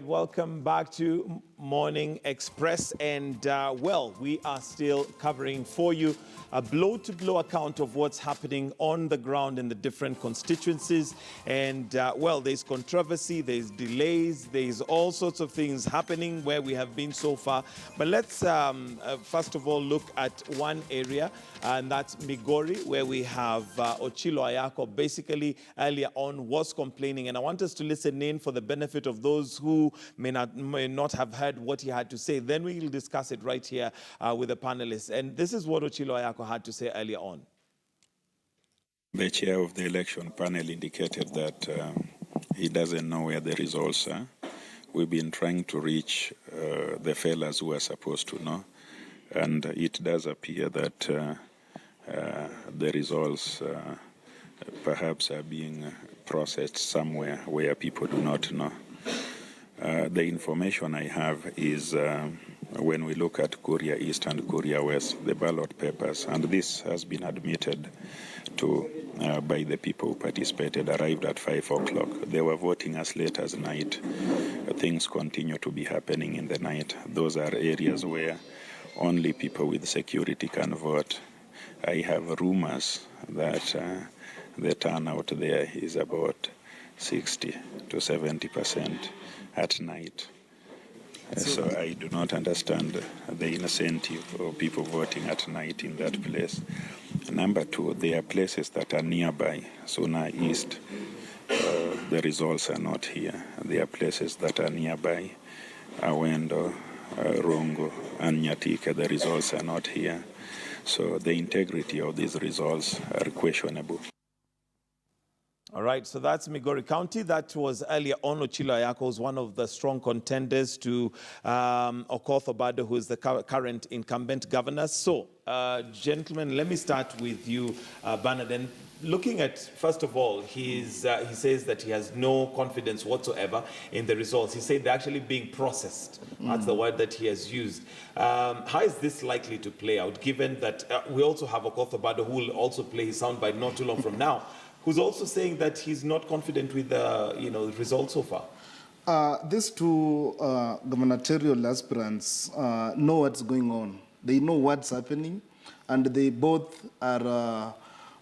welcome back to Morning Express. And well, we are still covering for you a blow-to-blow account of what's happening on the ground in the different constituencies. And well, there's controversy, there's delays, there's all sorts of things happening where we have been so far. But let's first of all look at one area, and that's Migori, where we have Ochilo Ayako basically earlier on was complaining. And I want us to listen in for the benefit of those who may not have heard what he had to say. Then we will discuss it right here with the panelists. And this is what Ochilo Ayako had to say earlier on. The chair of the election panel indicated that he doesn't know where the results are. We've been trying to reach the fellas who are supposed to know. And it does appear that the results perhaps are being processed somewhere where people do not know. The information I have is when we look at Korea East and Korea West, the ballot papers, and this has been admitted to by the people who participated, arrived at 5 o'clock. They were voting as late as night. Things continue to be happening in the night. Those are areas where only people with security can vote. I have rumors that the turnout there is about 60 to 70% at night. So I do not understand the incentive of people voting at night in that place. Number two, there are places that are nearby. Suna East, the results are not here. There are places that are nearby. Awendo, Rongo, and Nyatika, the results are not here. So the integrity of these results are questionable. All right, so that's Migori County. That was earlier on. Ochilo Ayako was one of the strong contenders to Okoth Obado, who is the current incumbent governor. So, gentlemen, let me start with you, Bernard. And looking at, first of all, he says that he has no confidence whatsoever in the results. He said they're actually being processed. That's the word that he has used. How is this likely to play out, given that we also have Okoth Obado, who will also play his soundbite not too long from now, who's also saying that he's not confident with the results so far? These two gubernatorial aspirants know what's going on. They know what's happening, and they both are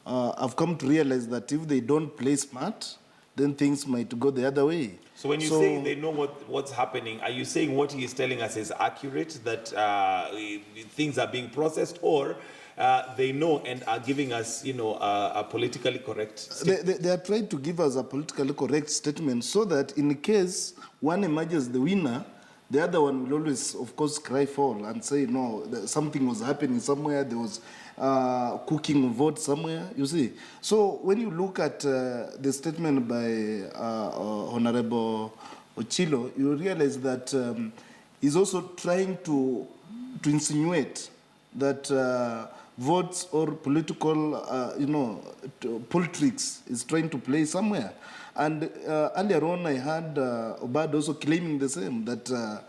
have come to realize that if they don't play smart, then things might go the other way. So when you say they know what's happening, are you saying what he is telling us is accurate, that things are being processed, or they know and are giving us, a politically correct statement? They are trying to give us a politically correct statement so that in case one emerges the winner, the other one will always, of course, cry foul and say, no, something was happening somewhere, there was cooking vote somewhere, you see. So when you look at the statement by Honorable Ochilo, you realize that he's also trying to insinuate that votes or political, politics is trying to play somewhere. And earlier on, I had Obado also claiming the same, that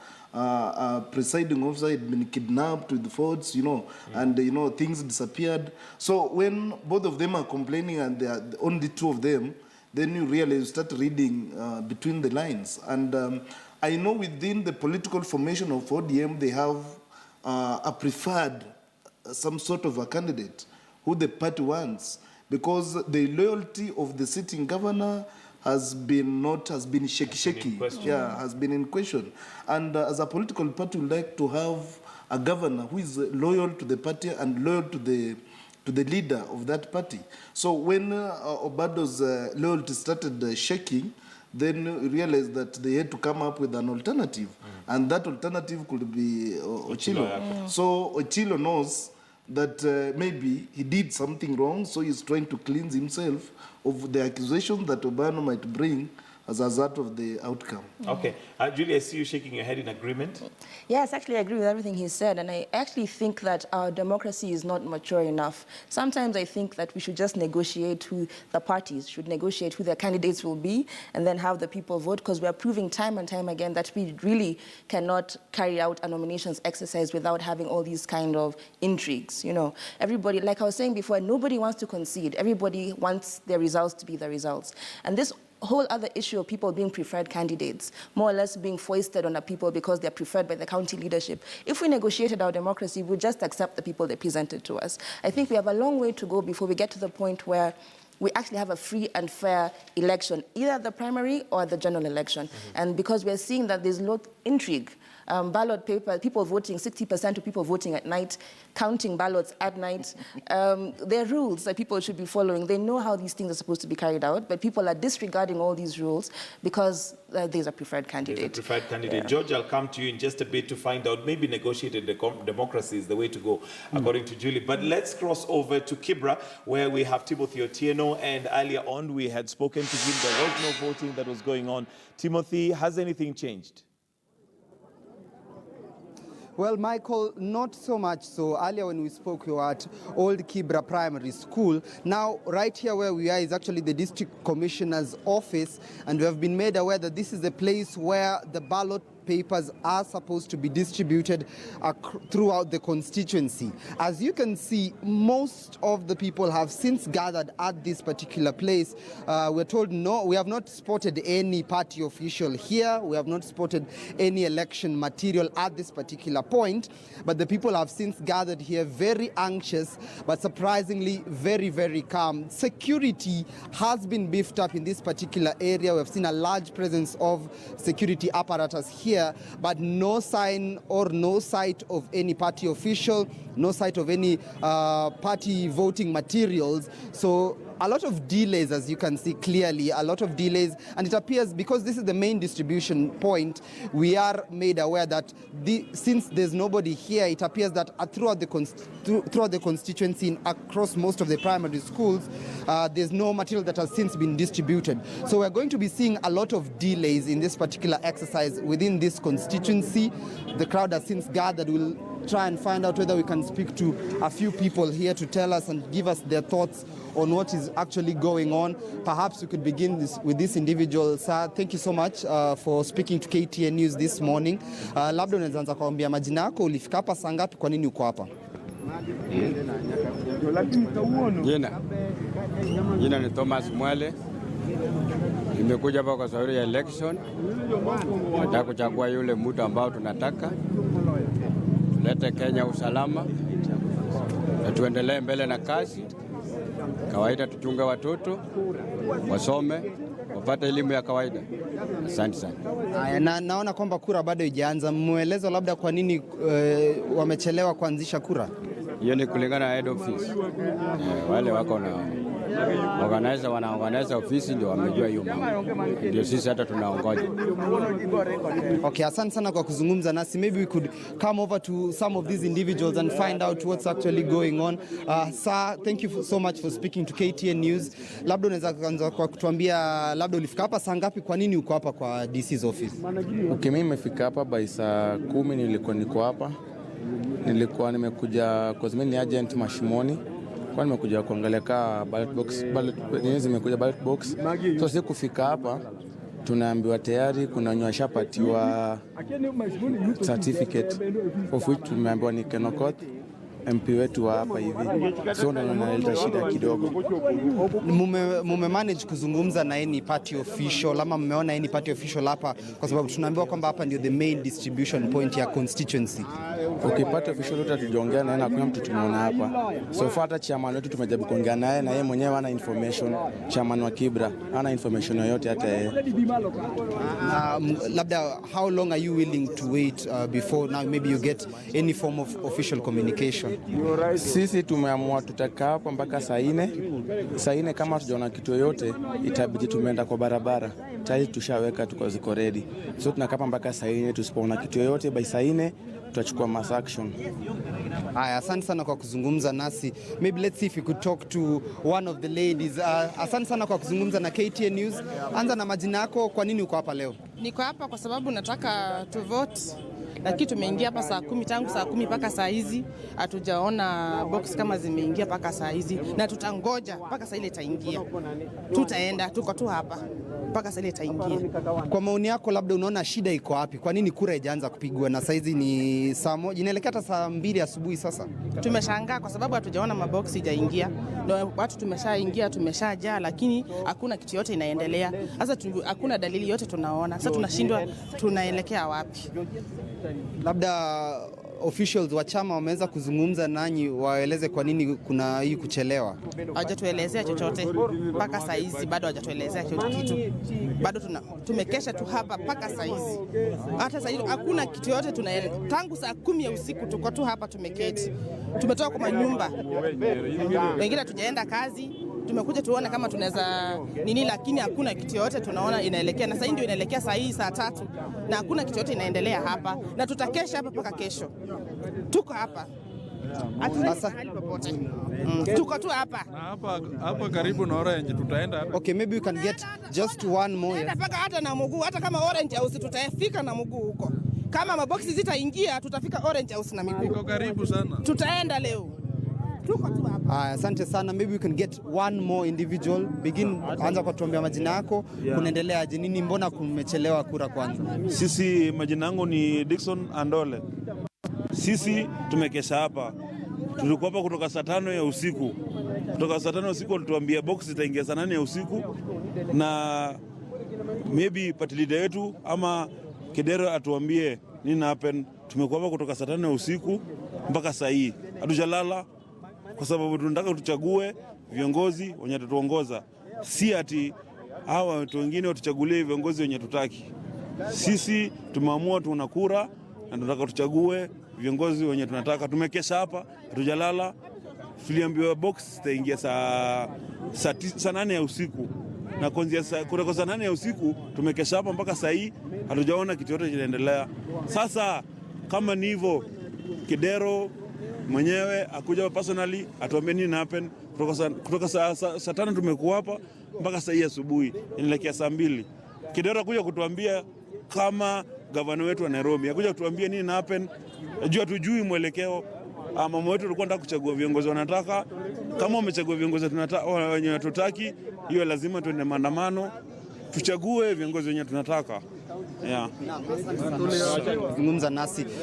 presiding officer had been kidnapped with votes, and, things disappeared. So when both of them are complaining and there are only two of them, then you really start reading between the lines. And I know within the political formation of ODM, they have a preferred some sort of a candidate who the party wants, because the loyalty of the sitting governor has been shaky. Yeah, has been in question. And as a political party, we like to have a governor who is loyal to the party and loyal to the leader of that party. So when Obado's loyalty started shaking, then we realized that they had to come up with an alternative. And that alternative could be Ochilo. So Ochilo knows that maybe he did something wrong, so he's trying to cleanse himself of the accusation that Obano might bring as a result of the outcome. Okay. Julie, I see you shaking your head in agreement. Yes, actually I agree with everything he said, and I actually think that our democracy is not mature enough. Sometimes I think that we should just negotiate who the parties should negotiate who their candidates will be, and then have the people vote, because we are proving time and time again that we really cannot carry out a nominations exercise without having all these kind of intrigues. Everybody, like I was saying before, nobody wants to concede. Everybody wants their results to be the results. And this whole other issue of people being preferred candidates, more or less being foisted on the people because they're preferred by the county leadership. If we negotiated our democracy, we would just accept the people they presented to us. I think we have a long way to go before we get to the point where we actually have a free and fair election, either the primary or the general election. And because we're seeing that there's a lot of intrigue, ballot paper, people voting, 60% of people voting at night, counting ballots at night. There are rules that people should be following. They know how these things are supposed to be carried out, but people are disregarding all these rules because there's a preferred candidate. There's a preferred candidate. Yeah. George, I'll come to you in just a bit to find out maybe negotiated democracy is the way to go, according to Julie. But let's cross over to Kibra, where we have Timothy Otieno, and earlier on we had spoken to him. There was no voting that was going on. Timothy, has anything changed? Well, Michael, not so much so. Earlier when we spoke, we were at Old Kibra Primary School. Now, right here where we are is actually the district commissioner's office, and we have been made aware that this is the place where the ballot papers are supposed to be distributed throughout the constituency. As you can see, most of the people have since gathered at this particular place. We're told no, we have not spotted any party official here. We have not spotted any election material at this particular point, but the people have since gathered here very anxious, but surprisingly very, very calm. Security has been beefed up in this particular area. We've seen a large presence of security apparatus here, but no sign or no sight of any party official, no sight of any party voting materials. So a lot of delays, as you can see clearly, a lot of delays, and it appears because this is the main distribution point, we are made aware that since there's nobody here, it appears that throughout the constituency and across most of the primary schools, there's no material that has since been distributed. So we're going to be seeing a lot of delays in this particular exercise within this constituency. The crowd has since gathered. We'll try and find out whether we can speak to a few people here to tell us and give us their thoughts on what is actually going on. Perhaps we could begin with this individual. Sir, thank you so much for speaking to KTN News this morning. Labda unaweza kuambia majina yako, ulifika hapa saa ngapi, kwa nini uko hapa? Jina ni Thomas Mwele. Nimekuja hapa kwa sababu ya election. Nataka kuchagua yule mtu ambao tunataka. Tulete Kenya usalama. Na tuendelee mbele na kazi. Kawaida tuchunge watoto, wasome, wapate elimu ya kawaida. Asante sana. Naona kwamba kura bado haijaanza. Muelezo labda kwa nini wamechelewa kuanzisha kura? Hiyo ni kulingana na head office. Wale wako na wanaorganize ofisi ndio wamejua hiyo mambo. Ndio sisi hata tunaongoja. Okay, asante sana kwa kuzungumza nasi. Maybe we could come over to some of these individuals and find out what's actually going on. Sir, thank you so much for speaking to KTN News. Labda unaweza kuanza kwa kutuambia labda ulifika hapa saa ngapi, kwa nini uko hapa kwa DC's office? Okay, mimi nimefika hapa by saa 10 niko hapa. Nilikuwa nimekuja kwa sababu ni agent Mashimoni. Kwa nimekuja kuangalia ballot box. So sisi kufika hapa tunaambiwa tayari kuna wenye washapatiwa certificate of which tumeambiwa ni Kenokot, MP wetu wa hapa hivi. So naleta shida kidogo. Mume manage kuzungumza na any party official ama mmeona any party official hapa, kwa sababu tunaambiwa kwamba hapa ndio the main distribution point ya constituency? Okay, party official wote tuliongea naye na kuna mtu tumeona hapa. So far hata chairman wetu tumejaribu kuongea naye na yeye mwenyewe hana information. Chairman wa Kibra hana information yoyote hata yeye. Labda how long are you willing to wait before now maybe you get any form of official communication? Sisi tumeamua tutakaa hapa mpaka saa 4. Saa 4 kama tujaona kitu yoyote itabidi tumeenda kwa barabara. Tayari tushaweka ziko ready. So tunakaa mpaka saa 4, tusipoona kitu yoyote by saa 4 tutachukua mass action. Haya, asante sana kwa kuzungumza nasi. Maybe let's see if we could talk to one of the ladies. Asante sana kwa kuzungumza na KTN News. Anza na majina yako, kwa nini uko hapa leo? Niko hapa kwa sababu nataka to vote. Lakini tumeingia hapa saa 10, tangu saa 10 mpaka saa hizi hatujaona box kama zimeingia mpaka saa hizi, na tutangoja mpaka saa ile itaingia. Tutaenda, tuko tu hapa. mpaka sasa ile itaingia. Kwa maoni yako, labda unaona shida iko wapi? Kwa nini kura haijaanza kupigwa na saizi ni saa 1 inaelekea hata saa 2 asubuhi sasa? Tumeshangaa kwa sababu hatujaona maboksi haijaingia. Ndio watu tumeshaingia, tumeshajaa, lakini hakuna kitu yote inaendelea. Sasa hakuna dalili yote tunaona. Sasa tunashindwa tunaelekea wapi? Labda officials wa chama wameweza kuzungumza nanyi, waeleze kwa nini kuna hii kuchelewa? Hawajatuelezea chochote mpaka saa hizi, bado hawajatuelezea kitu. Bado tumekesha tu hapa mpaka saa hizi. Hata saa hizi hakuna kitu yote tangu saa 10 ya usiku tuko tu hapa tumeketi. Tumetoka kwa manyumba. Wengine hatujaenda kazi. Tumekuja tuone kama tunaweza nini, lakini hakuna kitu yote tunaona inaelekea. Na sasa ndio inaelekea saa hii saa 3 na hakuna kitu yote inaendelea hapa, na tutakesha hapa mpaka kesho. Tuko hapa. Tuko tu hapa. Na hapa karibu na Orange tutaenda. Okay, maybe we can get just one more. Hata na mguu, hata kama Orange House tutafika na mguu huko. Kama maboksi zitaingia tutafika Orange House na miguu. Iko karibu sana. Tutaenda leo. Tuko tu hapa. Asante sana. Maybe we can get one more individual. Begin, anza kwa tuambia majina yako. Kunaendelea aje? Nini, mbona kumechelewa kura kwanza? Sisi majina yangu ni Dickson Andole. Sisi tumekesha hapa. Tulikuwa hapa kutoka saa 5 ya usiku. Kutoka saa 5 ya usiku walituambia box itaingia saa 8 ya usiku, na maybe party leader yetu ama Kidero atuambie nini happen. Tumekuwa hapa kutoka saa 5 ya usiku mpaka saa hii. Hatujalala kwa sababu tunataka tuchague viongozi wenye tutuongoza. Si ati hawa watu wengine watuchagulie viongozi wenye tutaki. Sisi tumeamua tuna kura na tunataka tuchague viongozi wenye tunataka. Tumekesha hapa, hatujalala. Tuliambiwa box itaingia saa 8 ya usiku. Na kuanzia kutoka saa 8 ya usiku tumekesha hapa mpaka saa hii, hatujaona kitu yote kinaendelea. Sasa kama ni hivyo, Kidero mwenyewe akuja personally atuambie nini happen. Kutoka saa 5 tumekuwa hapa mpaka saa hii asubuhi, inaelekea saa 2. Kidero akuja kutuambia kama gavana wetu wa Nairobi, akuja kutuambia nini happen. Jua tujui mwelekeo. Mama wetu alikuwa anataka kuchagua viongozi wanataka. Kama wamechagua viongozi tunataka wenye tutaki, hiyo lazima tuende maandamano tuchague viongozi wenye tunataka. Yeah.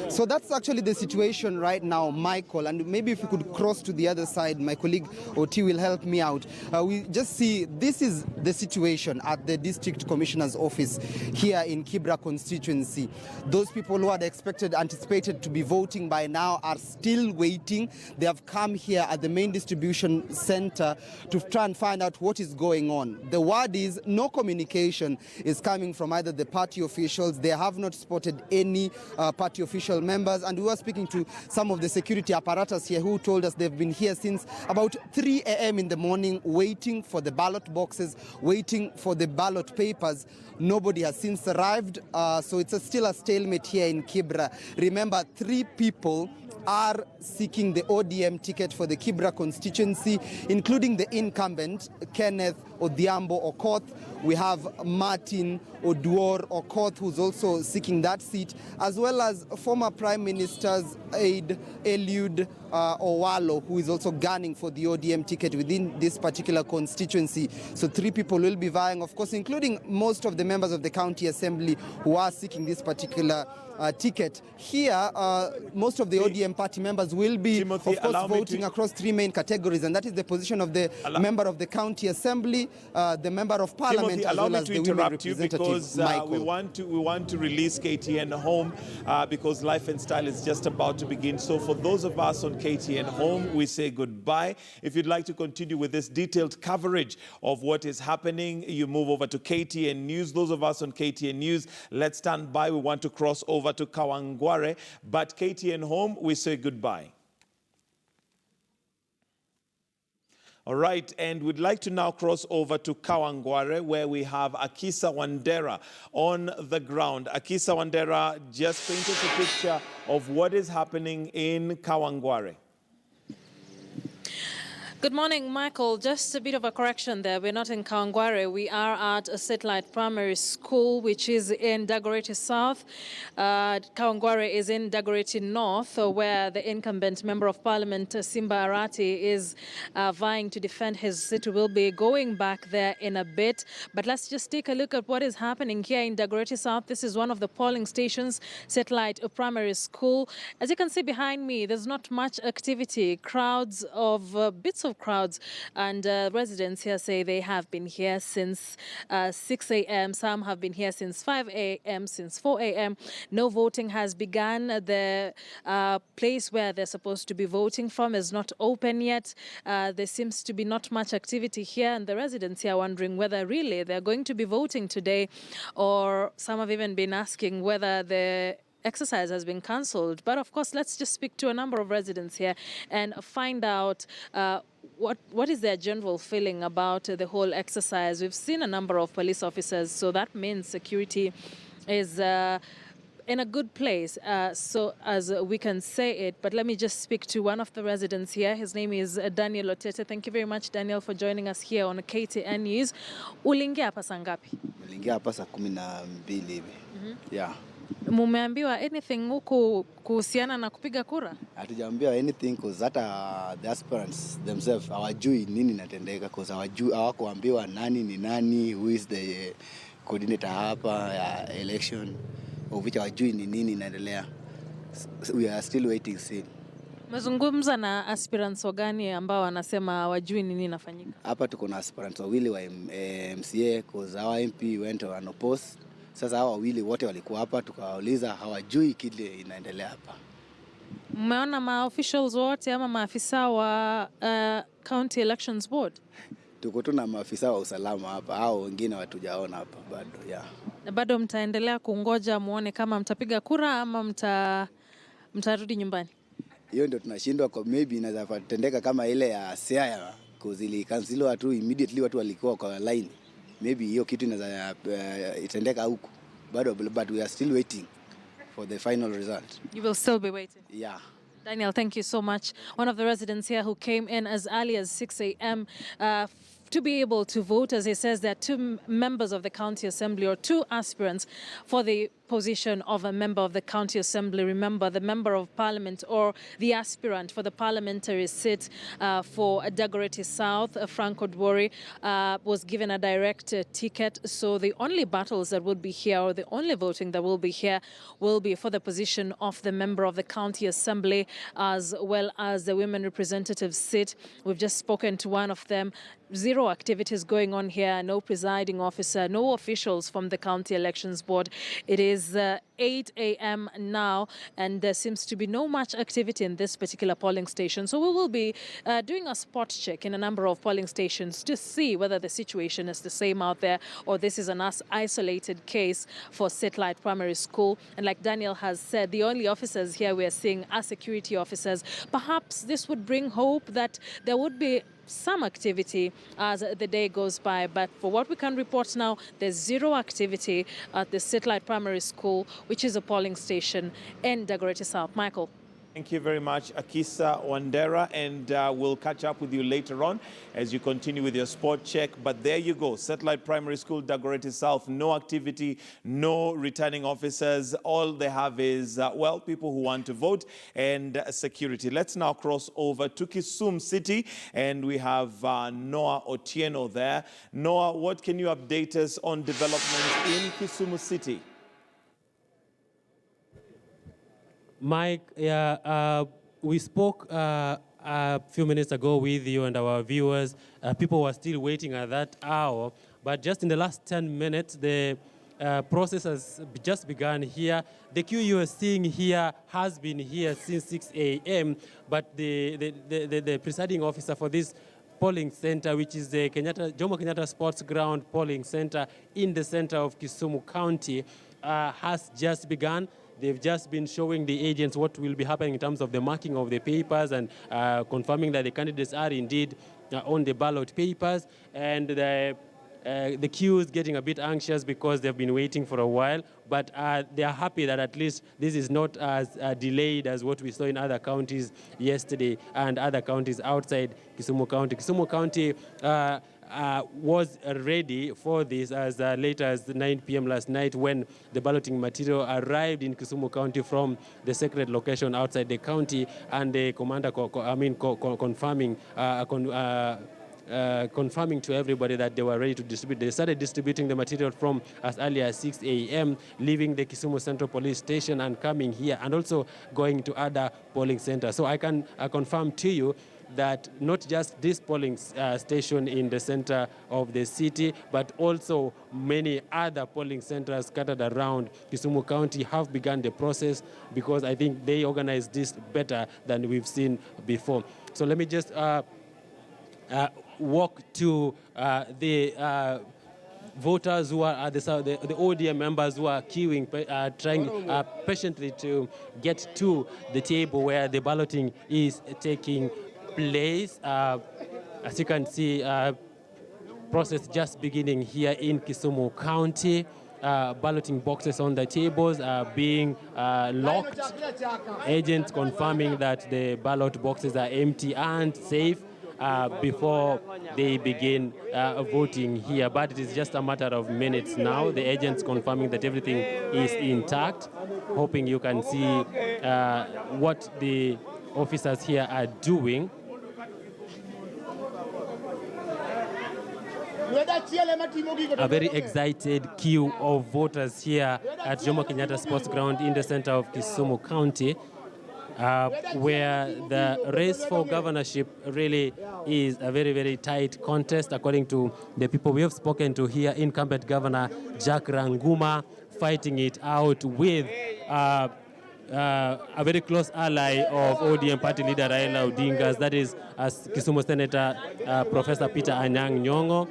So that's actually the situation right now, Michael. And maybe if we could cross to the other side, my colleague Oti will help me out. We just see this is the situation at the district commissioner's office here in Kibra constituency. Those people who had anticipated to be voting by now are still waiting. They have come here at the main distribution center to try and find out what is going on. The word is no communication is coming from either the party officials. They have not spotted any party official members, and we were speaking to some of the security apparatus here who told us they've been here since about 3 a.m. in the morning waiting for the ballot boxes, waiting for the ballot papers. Nobody has since arrived, so it's still a stalemate here in Kibra. Remember, 3 people are seeking the ODM ticket for the Kibra constituency, including the incumbent Kenneth Odhiambo Okoth. We have Martin Oduor Okoth, who's also seeking that seat, as well as former Prime Minister's aide Eliud Owalo, who is also gunning for the ODM ticket within this particular constituency. So 3 people will be vying, of course, including most of the members of the county assembly who are seeking this particular ticket. Here, most of the ODM party members will be, Timothy, of course, voting across 3 main categories, and that is the position of the member of the county assembly, the member of parliament, Timothy, as allow well me as to the women interrupt you representative, because we want to release KTN Home because Life and Style is just about to begin. So for those of us on KTN Home, we say goodbye. If you'd like to continue with this detailed coverage of what is happening, you move over to KTN News. Those of us on KTN News, let's stand by. We want to cross over to Kawangware, but KTN Home, we say goodbye. All right, and we'd like to now cross over to Kawangware, where we have Akisa Wandera on the ground. Akisa Wandera, just paint us a picture of what is happening in Kawangware. Good morning, Michael. Just a bit of a correction there. We're not in Kawangware. We are at a satellite primary school, which is in Dagoretti South. Kawangware is in Dagoretti North, where the incumbent Member of Parliament, Simba Arati, is vying to defend his seat. We'll be going back there in a bit. But let's just take a look at what is happening here in Dagoretti South. This is one of the polling stations, satellite primary school. As you can see behind me, there's not much activity. Crowds of bits of crowds, and residents here say they have been here since 6 a.m. Some have been here since 5 a.m., since 4 a.m. No voting has begun. The place where they're supposed to be voting from is not open yet. There seems to be not much activity here, and the residents here are wondering whether really they're going to be voting today, or some have even been asking whether the exercise has been cancelled. But of course, let's just speak to a number of residents here and find out what is their general feeling about the whole exercise. We've seen a number of police officers, so that means security is in a good place, so as we can say it. But let me just speak to one of the residents here. His name is Daniel Otete. Thank you very much, Daniel, for joining us here on KTN News. Uliingia hapa saa ngapi? Niliingia hapa saa 12 hivi. Yeah. Mumeambiwa anything huku kuhusiana na kupiga kura? Hatujaambiwa anything cause hata the aspirants themselves hawajui nini inatendeka, cause hawakuambiwa nani ni nani, who is the coordinator hapa ya election, of which hawajui ni nini inaendelea. We are still waiting see. Mazungumza na aspirants wagani ambao wanasema hawajui nini inafanyika? Hapa tuko na aspirants wawili wa MCA cause our MP went unopposed. Sasa hawa wawili wote walikuwa hapa, tukawauliza hawajui kile inaendelea hapa. Mmeona maofficials wote ama maafisa wa County Elections Board? Tuko tu na maafisa wa usalama hapa, hao wengine hatujaona hapa bado. Yeah. Na bado mtaendelea kungoja muone kama mtapiga kura ama mtarudi nyumbani? Hiyo ndio tunashindwa, kwa maybe inaweza kutendeka kama ile ya Siaya kuzili cancel watu immediately, watu walikuwa kwa line. Maybe hiyo kitu inaweza itendeka huko bado, but we are still waiting for the final result. You will still be waiting? Yeah. Daniel, thank you so much. One of the residents here who came in as early as 6 a.m. To be able to vote. As he says, there are two members of the County Assembly, or two aspirants for the position of a member of the County Assembly. Remember, the Member of Parliament or the aspirant for the parliamentary seat for Dagoretti South, Frank Odwori, was given a direct ticket. So the only battles that would be here, or the only voting that will be here, will be for the position of the Member of the County Assembly, as well as the Women Representative seat. We've just spoken to one of them. Zero activities going on here, no presiding officer, no officials from the County Elections Board. It is 8 a.m. now, and there seems to be no much activity in this particular polling station. So we will be doing a spot check in a number of polling stations to see whether the situation is the same out there, or this is an isolated case for satellite primary school. And like Daniel has said, the only officers here we are seeing are security officers. Perhaps this would bring hope that there would be some activity as the day goes by, but for what we can report now, there's zero activity at the satellite primary school, which is a polling station in Dagoretti South. Michael. Thank you very much, Akisa Wandera, and we'll catch up with you later on as you continue with your sport check. But there you go, Satellite Primary School, Dagoretti South, no activity, no returning officers. All they have is, well, people who want to vote and security. Let's now cross over to Kisumu City, and we have Noah Otieno there. Noah, what can you update us on developments in Kisumu City? Mike, we spoke a few minutes ago with you and our viewers. People were still waiting at that hour, but just in the last 10 minutes, the process has just begun here. The queue you are seeing here has been here since 6 a.m., but the presiding officer for this polling center, which is the Jomo Kenyatta Sports Ground polling center in the center of Kisumu County, has just begun. They've just been showing the agents what will be happening in terms of the marking of the papers and confirming that the candidates are indeed on the ballot papers. And the the queue is getting a bit anxious because they've been waiting for a while, but they are happy that at least this is not as delayed as what we saw in other counties yesterday and other counties outside Kisumu County. Kisumu County was ready for this as late as 9 p.m. last night when the balloting material arrived in Kisumu County from the sacred location outside the county, and the commander confirming to everybody that they were ready to distribute. They started distributing the material from as early as 6 a.m., leaving the Kisumu Central Police Station and coming here, and also going to other polling centers. So I can confirm to you that not just this polling station in the center of the city, but also many other polling centers scattered around Kisumu County have begun the process, because I think they organized this better than we've seen before. So let me just walk to the voters who are the ODM members who are queuing, trying patiently to get to the table where the balloting is taking place. As you can see, process just beginning here in Kisumu County. Balloting boxes on the tables are being locked. Agents confirming that the ballot boxes are empty and safe before they begin voting here. But it is just a matter of minutes now. The agents confirming that everything is intact, hoping you can see what the officers here are doing. A very excited queue of voters here at Jomo Kenyatta Sports Ground in the center of Kisumu County, where the race for governorship really is a very, very tight contest, according to the people we have spoken to here. Incumbent Governor Jack Ranguma fighting it out with a very close ally of ODM party leader Raila Odinga, that is Kisumu Senator Professor Peter Anyang' Nyong'o.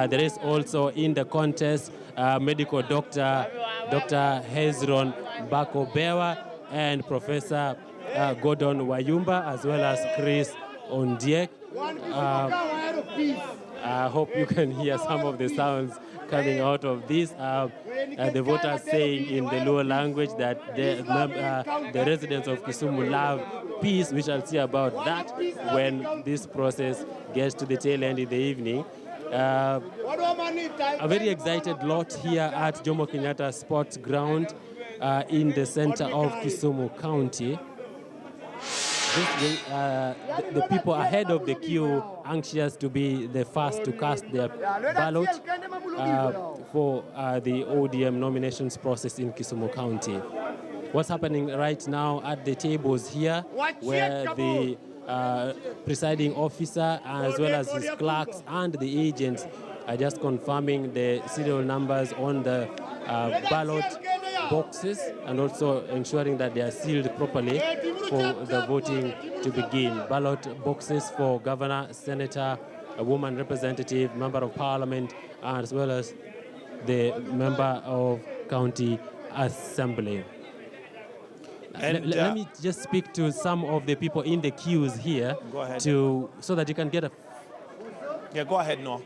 There is also in the contest medical doctor Dr. Hezron Bakobewa and Professor Gordon Wayumba, as well as Chris Ondiek. I hope you can hear some of the sounds coming out of this. The voters saying in the Luo language that the residents of Kisumu love peace. We shall see about that when this process gets to the tail end in the evening. A very excited lot here at Jomo Kenyatta Sports Ground in the center of Kisumu County. The people ahead of the queue anxious to be the first to cast their ballot for the ODM nominations process in Kisumu County. What's happening right now at the tables here, where the presiding officer as well as his clerks and the agents are just confirming the serial numbers on the ballot boxes and also ensuring that they are sealed properly for the voting to begin. Ballot boxes for governor, senator, a woman representative, member of parliament, as well as the member of county assembly. Let me just speak to some of the people in the queues here so that you can get a... Yeah, go ahead, Noah.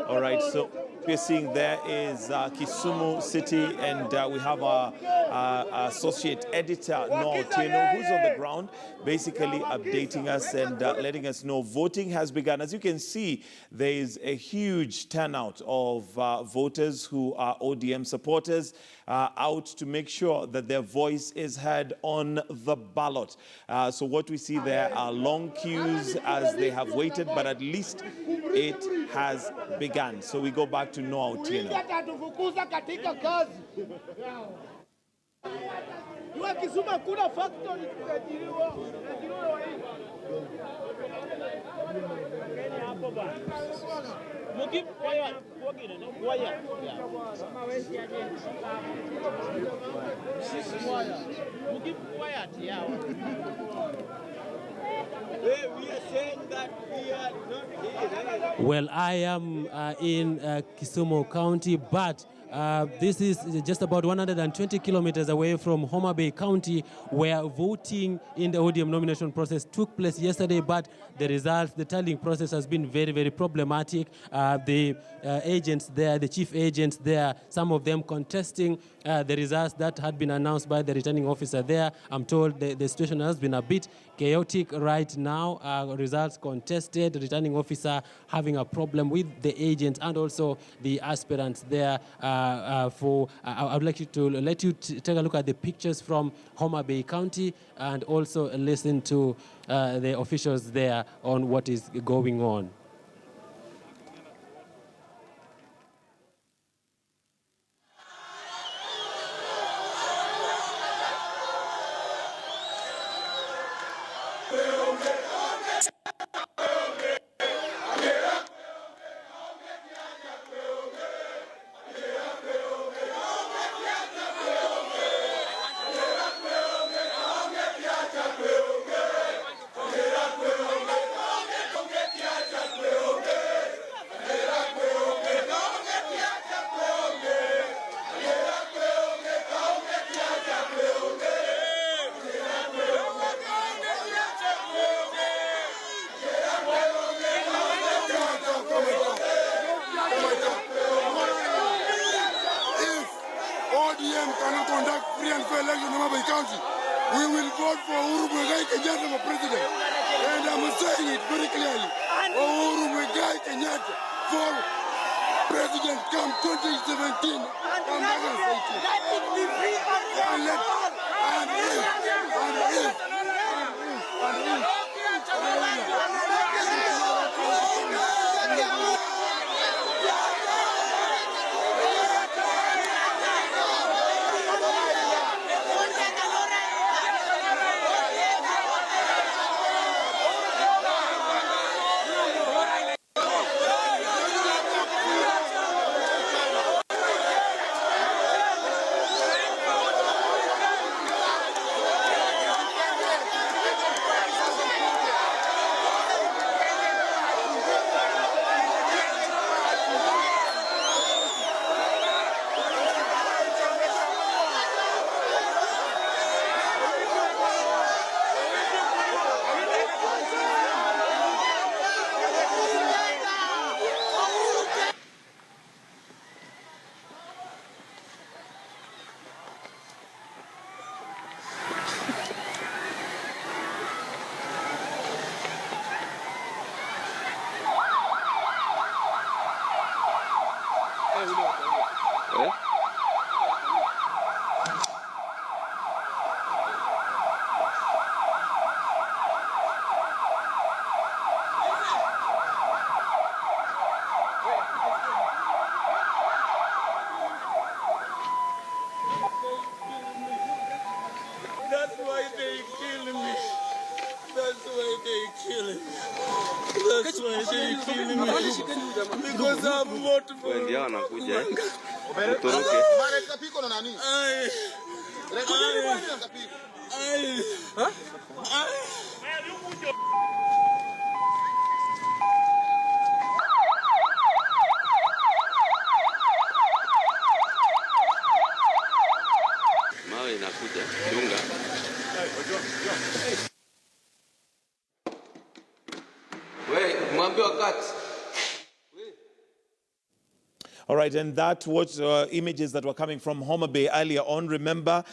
All right, so we're seeing there is Kisumu City, and we have our associate editor, Noah Otieno, who's on the ground, basically updating us and letting us know voting has begun. As you can see, there is a huge turnout of voters who are ODM supporters out to make sure that their voice is heard on the ballot. So what we see there are long queues as they have waited, but at least it has begun. So we go back to Noah Otieno. Well, I am in Kisumu County, but This is just about 120 kilometers away from Homa Bay County, where voting in the ODM nomination process took place yesterday, but the results, the tallying process has been very, very problematic. The agents there, the chief agents there, some of them contesting the results that had been announced by the returning officer there. I'm told the situation has been a bit chaotic right now. Results contested, the returning officer having a problem with the agents and also the aspirants there. I would like you to let you take a look at the pictures from Homa Bay County and also listen to the officials there on what is going on. ODM cannot conduct free and fair election in Homa Bay County, we will vote for Uhuru Muigai Kenyatta for president. And I'm saying it very clearly. Uhuru Muigai Kenyatta for president come 2017. Come back and say it. That's why they killing me. That's why they killing me. That's why they killing me. Because I'm multiple. Ndio anakuja. Utoroke. Mawe inakuja. Dunga. Wewe mwambie wakati. All right, and that was images that were coming from Homa Bay earlier on. Remember,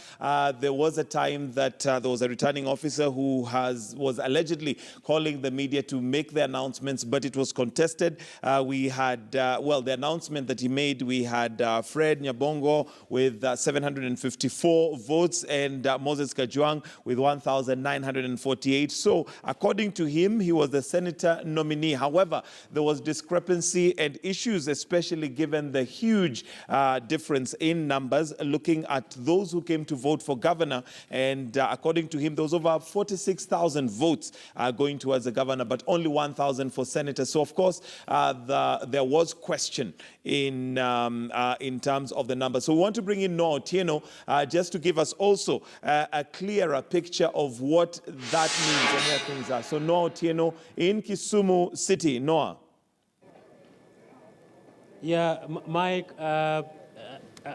there was a time that there was a returning officer who was allegedly calling the media to make the announcements, but it was contested. We had, the announcement that he made, we had Fred Nyabongo with 754 votes and Moses Kajwang with 1,948. So, according to him, he was the senator nominee. However, there was discrepancy and issues, especially given the huge difference in numbers, looking at those who came to vote for governor. And according to him, there was over 46,000 votes going towards the governor, but only 1,000 for senator. So, of course, there was question in terms of the numbers. So we want to bring in Noah Otieno just to give us also a clearer picture of what that means and where things are. So Noah Otieno in Kisumu City. Noah. Yeah, Mike,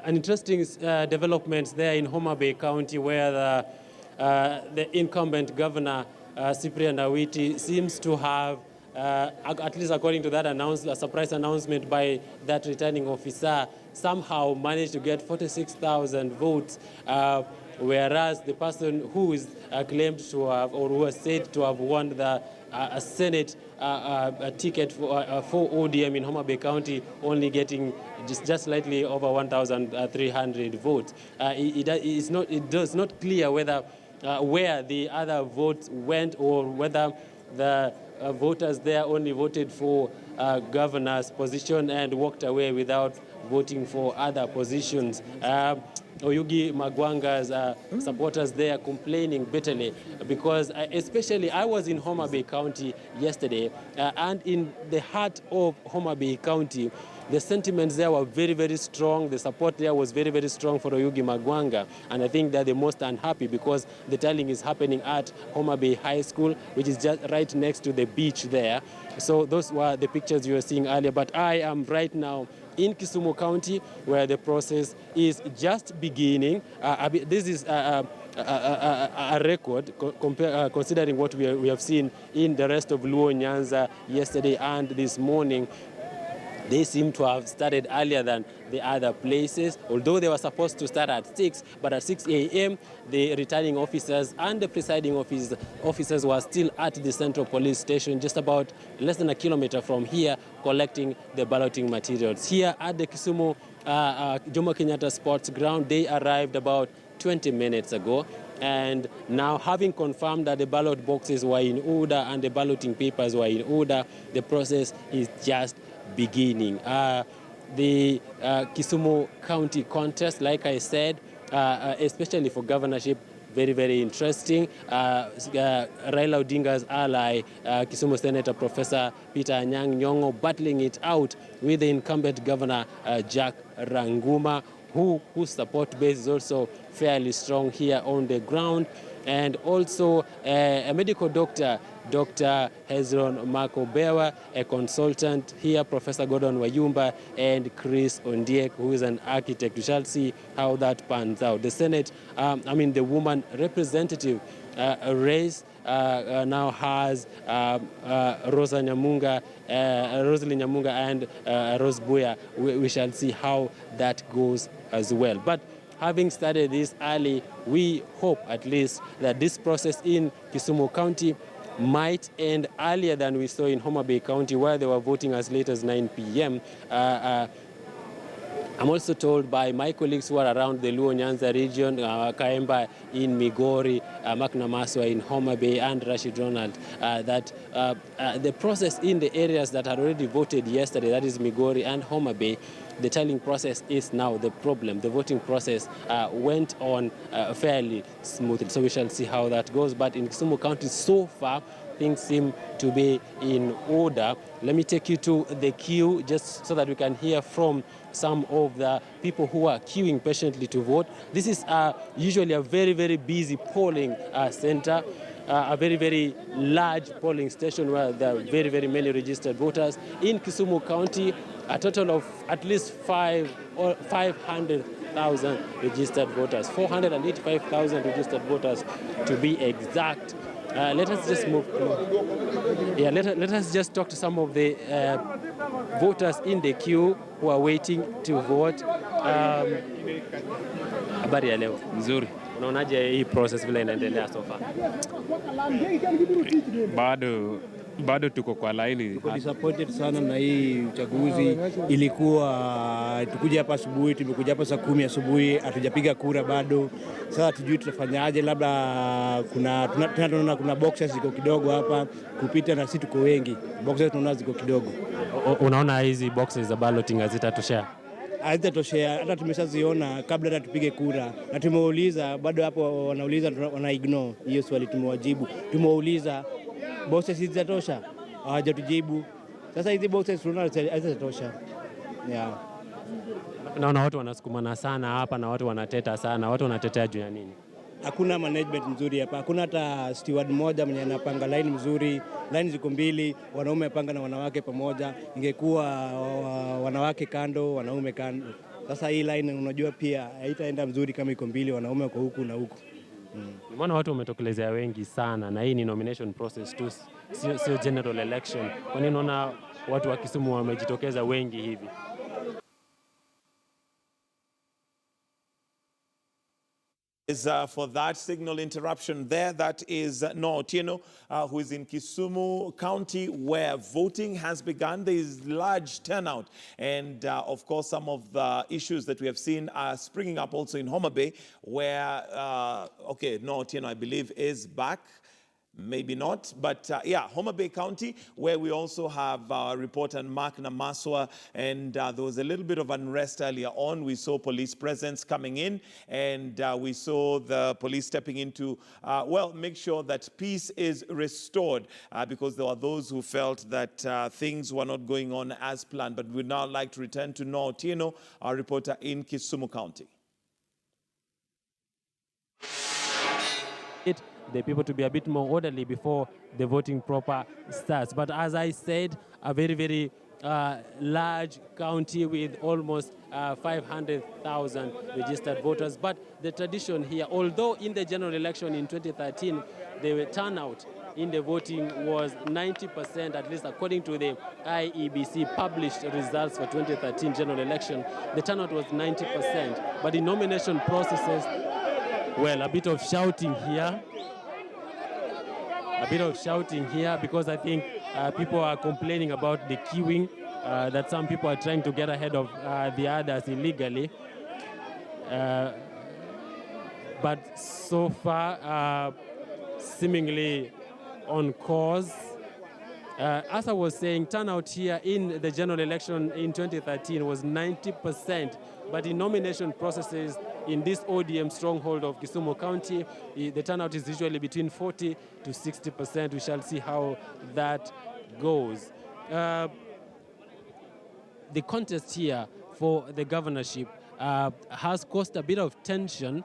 an interesting development there in Homa Bay County, where the incumbent governor, Cyprian Awiti, seems to have, at least according to that surprise announcement by that returning officer, somehow managed to get 46,000 votes, whereas the person who is claimed to have, or who was said to have won the Senate ticket for ODM in Homa Bay County, only getting just slightly over 1,300 votes. It does not clear whether where the other votes went, or whether the voters there only voted for governor's position and walked away without voting for other positions. Oyugi Magwanga's supporters there complaining bitterly because especially I was in Homa Bay County yesterday, and in the heart of Homa Bay County, the sentiments there were very, very strong. The support there was very, very strong for Oyugi Magwanga, and I think they're the most unhappy because the tallying is happening at Homa Bay High School, which is just right next to the beach there. So those were the pictures you were seeing earlier, but I am right now in Kisumu County, where the process is just beginning. This is a record considering what we have seen in the rest of Luo Nyanza yesterday and this morning. They seem to have started earlier than the other places, although they were supposed to start at 6, but at 6 a.m. the returning officers and the presiding officers were still at the Central Police Station, just about less than a kilometer from here, collecting the balloting materials. Here at the Kisumu Jomo Kenyatta Sports Ground, they arrived about 20 minutes ago. And now, having confirmed that the ballot boxes were in order and the balloting papers were in order, the process is just beginning. The Kisumu County contest, like I said, especially for governorship, very, very interesting. Raila Odinga's ally, Kisumu Senator Professor Peter Anyang' Nyong'o, battling it out with the incumbent governor, Jack Ranguma, whose support base is also fairly strong here on the ground. And also a medical doctor, Dr. Hezron Makobewa, a consultant here, Professor Gordon Wayumba, and Chris Ondiek, who is an architect. We shall see how that pans out. The Senate, the woman representative race now has Rosalie Nyamunga and Rose Buya. We shall see how that goes as well. But having started this early, we hope at least that this process in Kisumu County might end earlier than we saw in Homa Bay County, where they were voting as late as 9 p.m. I'm also told by my colleagues who are around the Luo Nyanza region, Kaemba in Migori, Maknamaswa in Homa Bay, and Rashid Ronald, that the process in the areas that had already voted yesterday, that is Migori and Homa Bay, the tallying process is now the problem. The voting process went on fairly smoothly, so we shall see how that goes. But in Kisumu County, so far, things seem to be in order. Let me take you to the queue just so that we can hear from some of the people who are queuing patiently to vote. This is usually a very, very busy polling center, a very, very large polling station where there are very, very many registered voters. In Kisumu County, a total of at least 500,000 registered voters, 485,000 registered voters to be exact. Let us just move. Let us just talk to some of the voters in the queue who are waiting to vote. Habari ya leo. Nzuri. Unaonaje hii process vile inaendelea so far? Bado tuko kwa laini. Tuko disappointed sana na hii uchaguzi. Ilikuwa tukuja hapa asubuhi, tumekuja hapa saa 10 asubuhi, hatujapiga kura bado. Sasa tujui tutafanyaje, labda tunaona kuna boxes ziko kidogo hapa kupita, na sisi tuko wengi. Boxes tunaona ziko kidogo. Unaona hizi boxes za balloting hazitatoshea? Hazitatoshea, hata tumeshaziona kabla hata tupige kura. Na tumeuliza, bado hapo wanauliza, wana ignore hiyo swali tumewajibu. Tumeuliza boxes hizi zitatosha, hawajatujibu. Sasa hizi boxes tunaona hazitatosha. Yeah. Naona watu wanasukumana sana hapa na watu wanateta sana. Watu wanatetea juu ya nini? Hakuna management nzuri hapa. Hakuna hata steward mmoja mwenye anapanga line mzuri. Line ziko mbili, wanaume panga na wanawake pamoja. Ingekuwa wanawake kando, wanaume kando. Sasa hii line unajua pia haitaenda mzuri kama iko mbili, wanaume kwa huku na huku. Nimeona watu wametokelezea wengi sana, na hii ni nomination process tu, sio general election. Kwa nini unaona watu wa Kisumu wamejitokeza wengi hivi? For that signal interruption there, that is Noah Otieno, who is in Kisumu County, where voting has begun. There is large turnout, and of course some of the issues that we have seen are springing up also in Homa Bay, where Noah Otieno, I believe, is back. Maybe not, but yeah, Homa Bay County, where we also have our reporter Mark Namaswa, and there was a little bit of unrest earlier on. We saw police presence coming in, and we saw the police stepping in to, make sure that peace is restored, because there were those who felt that things were not going on as planned. But we'd now like to return to Noah Otieno, our reporter in Kisumu County. The people to be a bit more orderly before the voting proper starts. But as I said, a very, very large county with almost 500,000 registered voters. But the tradition here, although in the general election in 2013, the turnout in the voting was 90%, at least according to the IEBC published results for 2013 general election, the turnout was 90%. But in nomination processes, well, a bit of shouting here. Because I think people are complaining about the queuing, that some people are trying to get ahead of the others illegally. But so far, seemingly on course. As I was saying, turnout here in the general election in 2013 was 90%, but in nomination processes in this ODM stronghold of Kisumu County, the turnout is usually between 40 to 60%. We shall see how that goes. The contest here for the governorship has caused a bit of tension,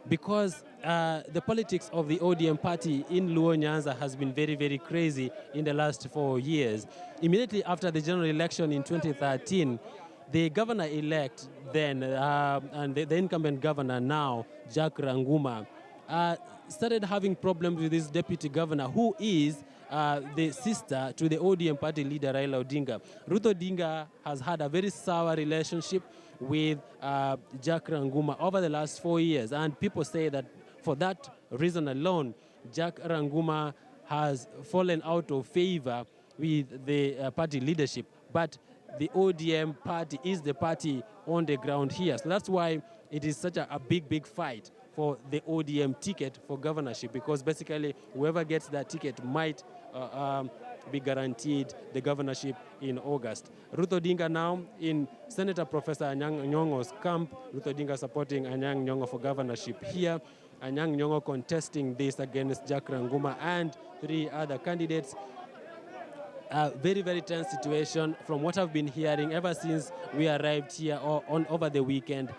because the politics of the ODM party in Luo Nyanza has been very, very crazy in the last 4 years. Immediately after the general election in 2013, the governor-elect then, and the incumbent governor now, Jack Ranguma, started having problems with his deputy governor, who is the sister to the ODM party leader, Raila Odinga. Ruth Odinga has had a very sour relationship with Jack Ranguma over the last 4 years. And people say that for that reason alone, Jack Ranguma has fallen out of favor with the party leadership. But the ODM party is the party on the ground here. So that's why it is such a big, big fight for the ODM ticket for governorship, because basically whoever gets that ticket might be guaranteed the governorship in August. Ruth Odinga now in Senator Professor Anyang' Nyong'o's camp. Ruth Odinga supporting Anyang' Nyong'o for governorship here. Anyang' Nyong'o contesting this against Jack Ranguma and 3 other candidates. A very, very tense situation from what I've been hearing ever since we arrived here over the weekend.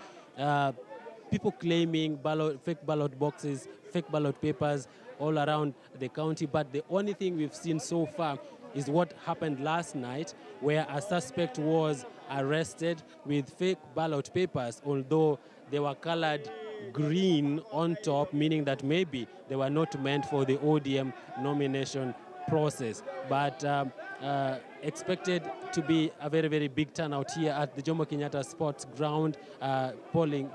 People claiming fake ballot boxes, fake ballot papers all around the county. But the only thing we've seen so far is what happened last night, where a suspect was arrested with fake ballot papers, although they were colored green on top, meaning that maybe they were not meant for the ODM nomination process. But expected to be a very, very big turnout here at the Jomo Kenyatta Sports Ground polling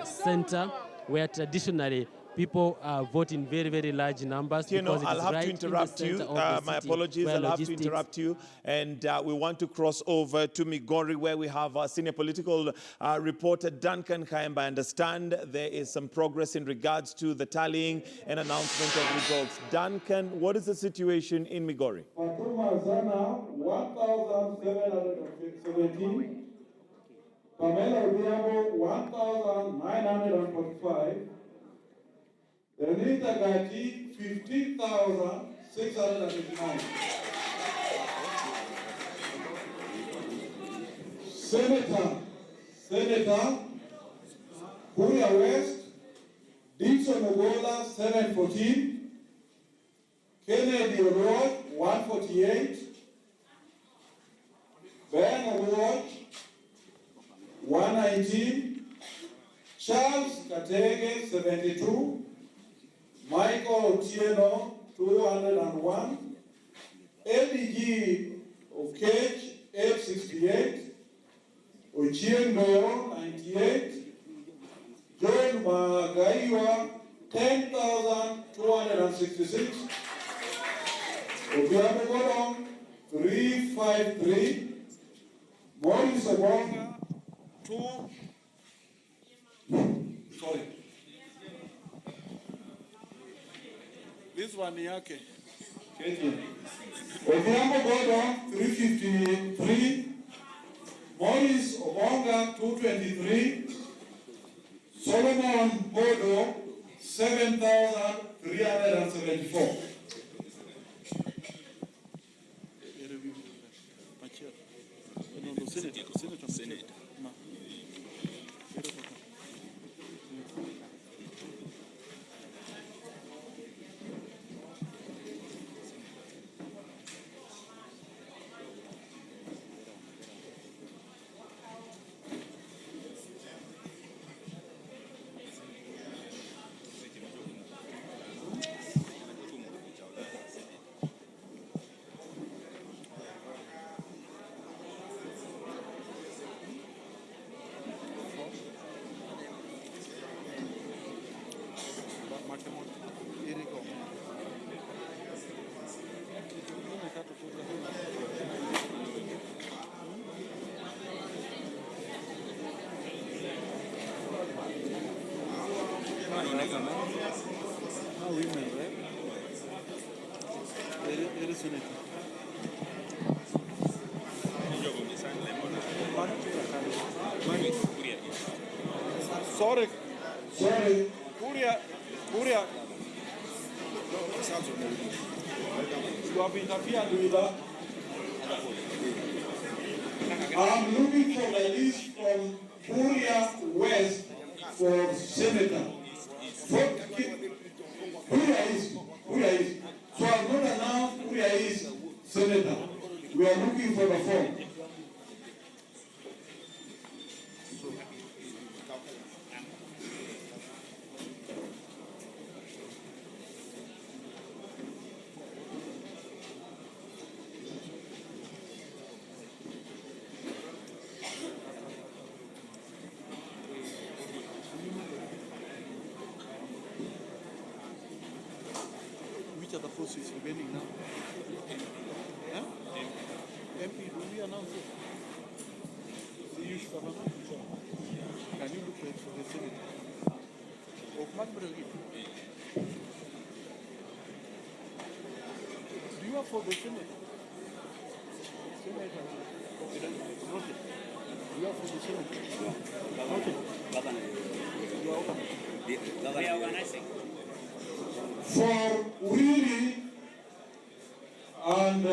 center, where traditionally people vote in very, very large numbers. You know, I'll have to interrupt you. My apologies. I'll have to interrupt you. And we want to cross over to Migori, where we have our senior political reporter, Duncan Kiambu. I understand there is some progress in regards to the tallying and announcement of results. Duncan, what is the situation in Migori? 1,717. Pamela Odhiambo, 1,945. Renita Gaji, 15,689. Senator, Kuria West, Dixon Ogola, 714. Kennedy Road, 148. Ben Award, 190. 19, Charles Katege, 72, Michael Otieno, 201, LDG Okech, 868, Ochieng Doyo, 98, John Magaiwa, 10,266, Obiamo Godong, 353, Morris Obonga, 2, sorry. This one yake. Obiamo Godong, 353, Morris Obonga, 223, Solomon Bodo, 7,374. Sorry. Kuria. You have interfered with that. I'm looking for the list from Kuria West for Senator. Kuria East. So I'm not announced Kuria East Senator. We are looking for the form. Which are the forces remaining now? Huh? MP, do we announce it? The use of an officer. Can you look at for the Senate? Do you have for the Senate? Senate. Noted. Do you have for the Senate? Noted. You are organizing. For Uriri and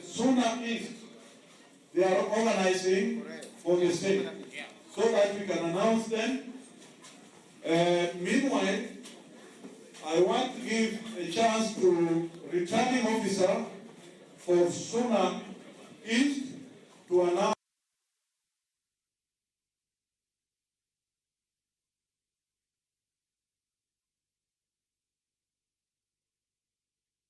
Suna East, they are organizing for the state so that we can announce them. Meanwhile, I want to give a chance to returning officer for Suna East to announce.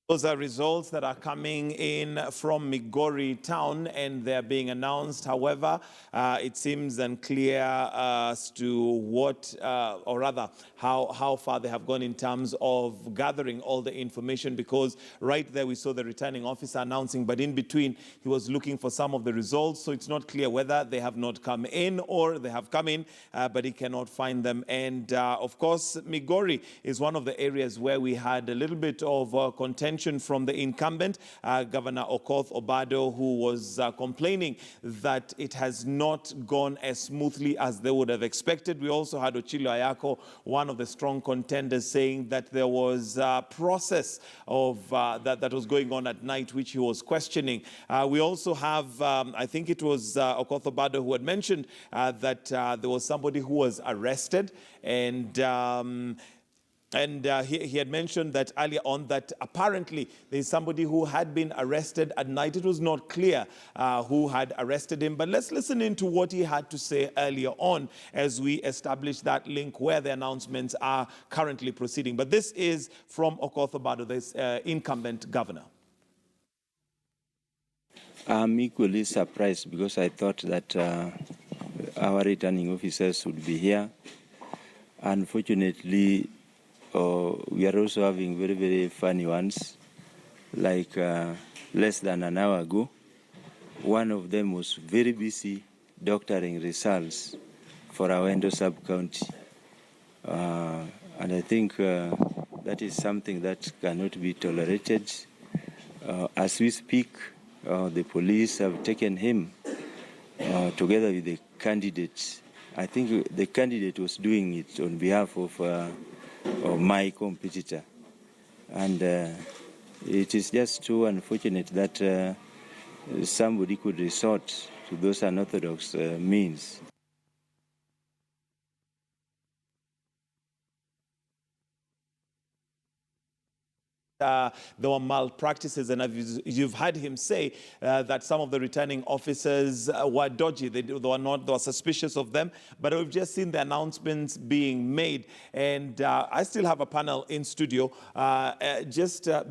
Those are results that are coming in from Migori town and they're being announced. However, it seems unclear as to what, or rather, how far they have gone in terms of gathering all the information, because right there we saw the returning officer announcing, but in between he was looking for some of the results. So it's not clear whether they have not come in or they have come in, but he cannot find them. And of course, Migori is one of the areas where we had a little bit of contention from the incumbent, Governor Okoth Obado, who was complaining that it has not gone as smoothly as they would have expected. We also had Ochilo Ayako, one of the strong contenders, saying that there was a process of that was going on at night, which he was questioning. We also have, I think it was Okoth Obado who had mentioned that there was somebody who was arrested, and And he had mentioned that earlier on that apparently there's somebody who had been arrested at night. It was not clear who had arrested him. But let's listen into what he had to say earlier on as we establish that link where the announcements are currently proceeding. But this is from Okoth Obado, the incumbent governor. I'm equally surprised because I thought that our returning officers would be here. Unfortunately, we are also having very, very funny ones. Like less than an hour ago, one of them was very busy doctoring results for our Endo sub-county. And I think that is something that cannot be tolerated. As we speak, the police have taken him together with the candidate. I think the candidate was doing it on behalf of my competitor. And it is just too unfortunate that somebody could resort to those unorthodox means. There were malpractices, and you've heard him say that some of the returning officers were dodgy. They were suspicious of them, but we've just seen the announcements being made. And I still have a panel in studio,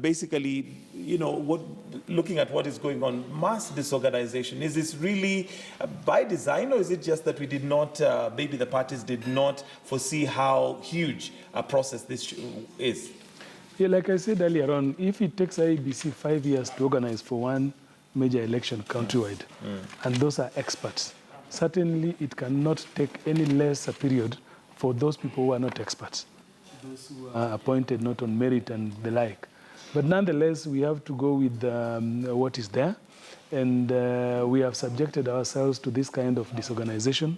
basically, you know, looking at what is going on. Mass disorganization, is this really by design, or is it just that we did not, maybe the parties did not foresee how huge a process this is? Yeah, like I said earlier on, if it takes IEBC 5 years to organize for one major election countrywide, and those are experts, certainly it cannot take any less a period for those people who are not experts, those who are appointed not on merit and the like. But nonetheless, we have to go with what is there, and we have subjected ourselves to this kind of disorganization.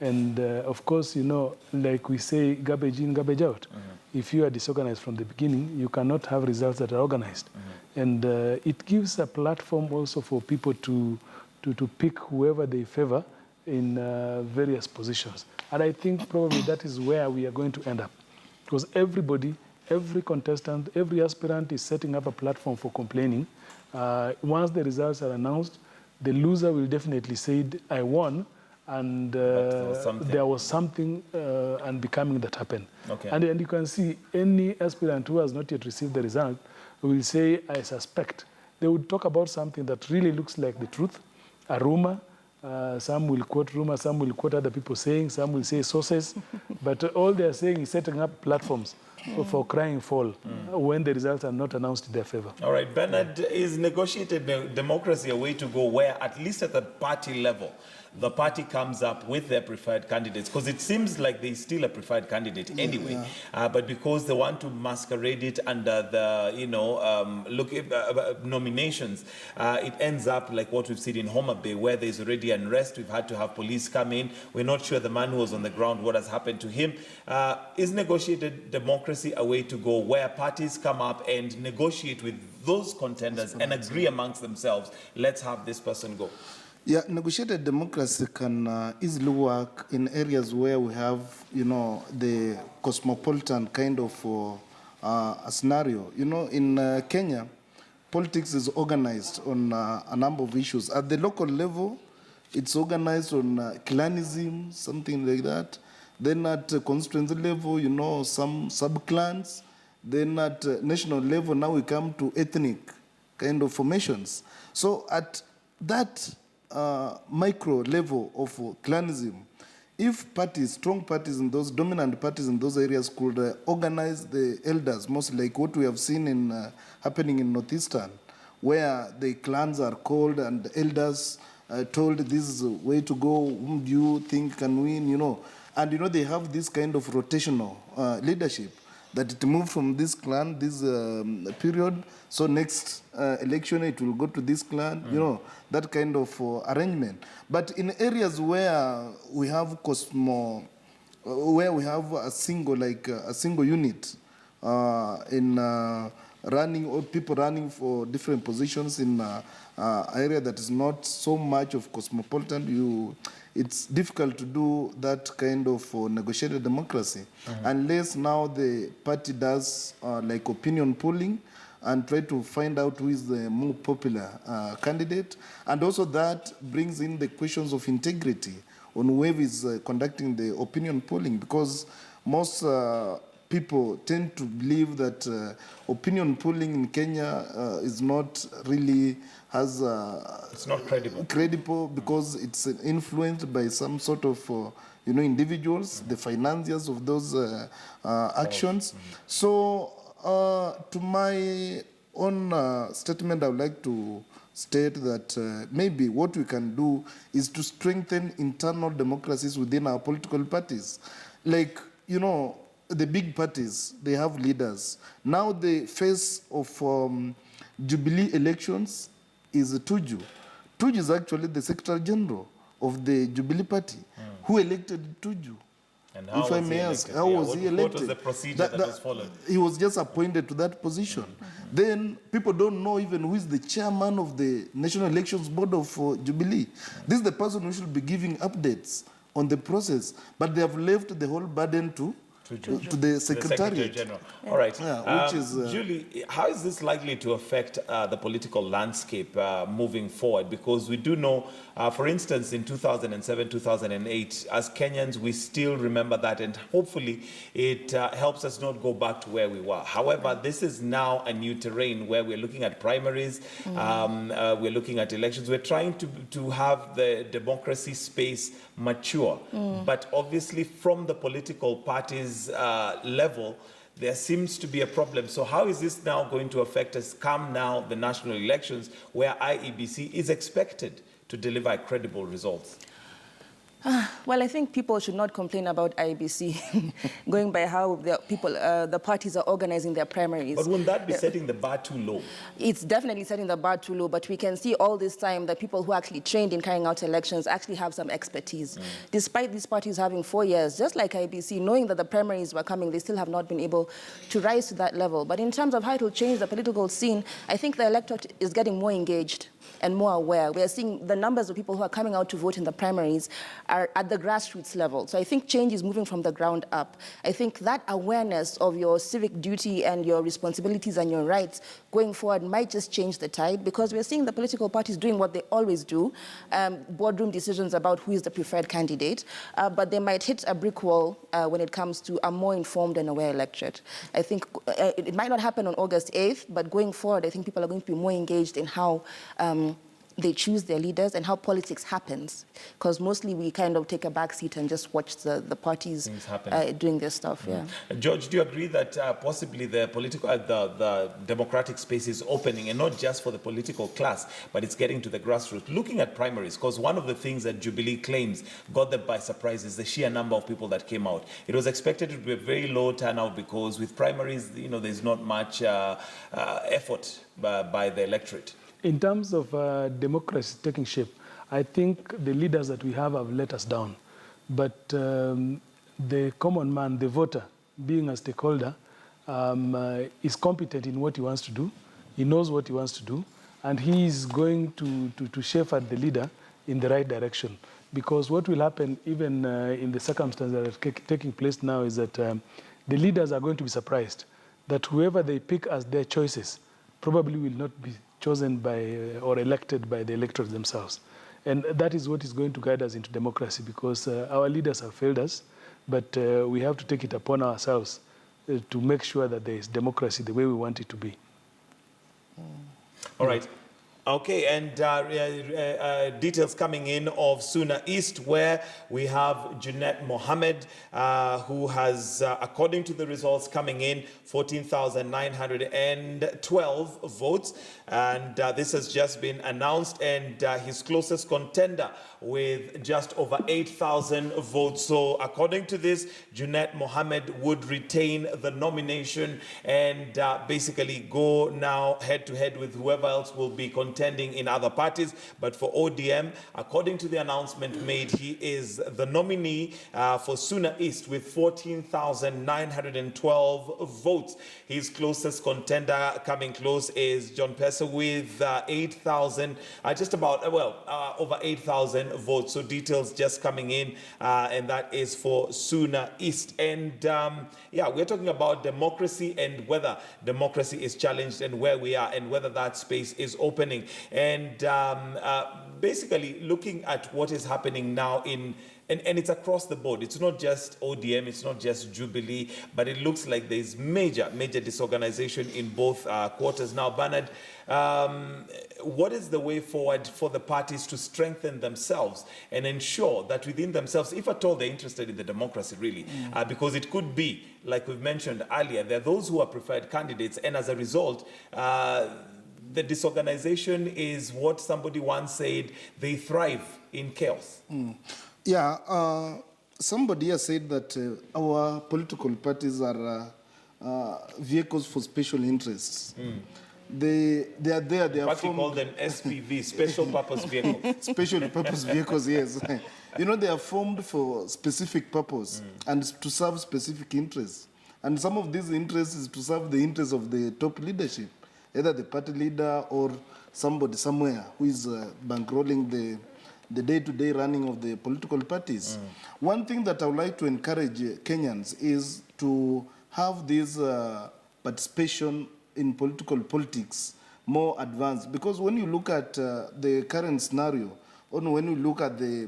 And of course, you know, like we say, garbage in, garbage out. If you are disorganized from the beginning, you cannot have results that are organized. And it gives a platform also for people to pick whoever they favor in various positions. And I think probably that is where we are going to end up. Because everybody, every contestant, every aspirant is setting up a platform for complaining. Once the results are announced, the loser will definitely say, I won. And there was something unbecoming that happened. Okay. And you can see any aspirant who has not yet received the result will say, I suspect. They would talk about something that really looks like the truth, a rumor. Some will quote rumors, some will quote other people saying, some will say sources. But all they are saying is setting up platforms for crying foul when the results are not announced in their favor. All right, Bernard, is negotiated democracy a way to go where, at least at the party level, the party comes up with their preferred candidates? Because it seems like there's still a preferred candidate anyway, but because they want to masquerade it under the, you know, nominations, it ends up like what we've seen in Homa Bay, where there's already unrest. We've had to have police come in. We're not sure the man who was on the ground, what has happened to him. Is negotiated democracy a way to go where parties come up and negotiate with those contenders and agree amongst themselves, let's have this person go? Yeah, negotiated democracy can easily work in areas where we have, you know, the cosmopolitan kind of a scenario. You know, in Kenya, politics is organized on a number of issues. At the local level, it's organized on clanism, something like that. Then at constituency level, you know, some sub-clans. Then at national level, now we come to ethnic kind of formations. So at that micro level of clanism, if parties, strong parties in those, dominant parties in those areas could organize the elders, mostly like what we have seen in happening in Northeastern, where the clans are called and the elders told this is the way to go, whom do you think can win, you know. And, you know, they have this kind of rotational leadership, that it moved from this clan, this period, so next election it will go to this clan, you know, that kind of arrangement. But in areas where we have where we have a single, like a single unit, in running or people running for different positions in area that is not so much of cosmopolitan, it's difficult to do that kind of negotiated democracy unless now the party does like opinion polling and try to find out who is the more popular candidate. And also that brings in the questions of integrity on whoever is conducting the opinion polling, because most people tend to believe that opinion polling in Kenya is not really it's not credible because it's influenced by some sort of individuals, the financiers of those actions. So to my own statement, I would like to state that maybe what we can do is to strengthen internal democracies within our political parties. Like, the big parties, they have leaders. Now the face of Jubilee elections is Tuju. Tuju is actually the Secretary General of the Jubilee Party. Who elected Tuju? And how if I may ask, how was he elected? What was the procedure that was followed? He was just appointed to that position. Then people don't know even who is the chairman of the National Elections Board of Jubilee. This is the person who should be giving updates on the process, but they have left the whole burden to the Secretariat. General. All right. Yeah, which is, Julie, how is this likely to affect the political landscape moving forward? Because we do know, for instance, in 2007, 2008, as Kenyans, we still remember that, and hopefully it helps us not go back to where we were. However, this is now a new terrain where we're looking at primaries, we're looking at elections. We're trying to have the democracy space mature. But obviously, from the political parties level, there seems to be a problem. So how is this now going to affect us come now the national elections, where IEBC is expected to deliver credible results? Well, I think people should not complain about IEBC, going by how the parties are organizing their primaries. But wouldn't that be setting the bar too low? It's definitely setting the bar too low, but we can see all this time that people who are actually trained in carrying out elections actually have some expertise. Despite these parties having 4 years, just like IEBC, knowing that the primaries were coming, they still have not been able to rise to that level. But in terms of how it will change the political scene, I think the electorate is getting more engaged and more aware. We are seeing the numbers of people who are coming out to vote in the primaries are at the grassroots level. So I think change is moving from the ground up. I think that awareness of your civic duty and your responsibilities and your rights going forward might just change the tide, because we're seeing the political parties doing what they always do, boardroom decisions about who is the preferred candidate, but they might hit a brick wall when it comes to a more informed and aware electorate. I think it might not happen on August 8th, but going forward, I think people are going to be more engaged in how they choose their leaders and how politics happens, because mostly we kind of take a back seat and just watch the parties doing their stuff. Yeah. George, do you agree that possibly the political, the democratic space is opening, and not just for the political class, but it's getting to the grassroots? Looking at primaries, because one of the things that Jubilee claims got them by surprise is the sheer number of people that came out. It was expected to be a very low turnout because with primaries, there's not much effort by the electorate. In terms of democracy taking shape, I think the leaders that we have let us down. But the common man, the voter, being a stakeholder, is competent in what he wants to do. He knows what he wants to do, and he is going to shepherd the leader in the right direction. Because what will happen, even in the circumstances that are taking place now, is that the leaders are going to be surprised that whoever they pick as their choices probably will not be chosen by or elected by the electors themselves. And that is what is going to guide us into democracy, because our leaders have failed us, but we have to take it upon ourselves to make sure that there is democracy the way we want it to be. All right. Okay, and details coming in of Suna East, where we have Junet Mohammed, who has, according to the results coming in, 14,912 votes. And this has just been announced, and his closest contender with just over 8,000 votes. So according to this, Junet Mohammed would retain the nomination and basically go now head-to-head with whoever else will be contending contending in other parties. But for ODM, according to the announcement made, he is the nominee for Suna East with 14,912 votes. His closest contender coming close is John Pesa with 8,000, just about, over 8,000 votes. So details just coming in, and that is for Suna East. And we're talking about democracy and whether democracy is challenged and where we are and whether that space is opening. And basically looking at what is happening now and it's across the board. It's not just ODM, it's not just Jubilee, but it looks like there's major disorganization in both quarters. Now, Bernard, what is the way forward for the parties to strengthen themselves and ensure that within themselves, if at all they're interested in the democracy, really, because it could be, like we've mentioned earlier, there are those who are preferred candidates, and as a result, the disorganization is what somebody once said, they thrive in chaos. Somebody has said that our political parties are vehicles for special interests. They are there. They are formed. Call them SPV, special purpose vehicles. Special purpose vehicles, yes. You know, they are formed for specific purpose and to serve specific interests. And some of these interests is to serve the interests of the top leadership, either the party leader or somebody somewhere who is bankrolling the day-to-day running of the political parties. One thing that I would like to encourage Kenyans is to have this participation in politics more advanced. Because when you look at the current scenario, or when you look at the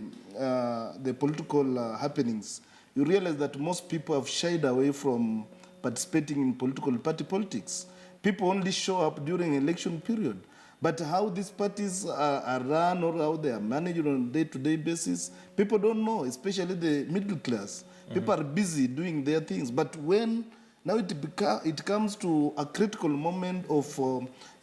political happenings, you realize that most people have shied away from participating in political party politics. People only show up during election period. But how these parties are run or how they are managed on a day-to-day basis, people don't know, especially the middle class. People are busy doing their things. But when now it comes to a critical moment of,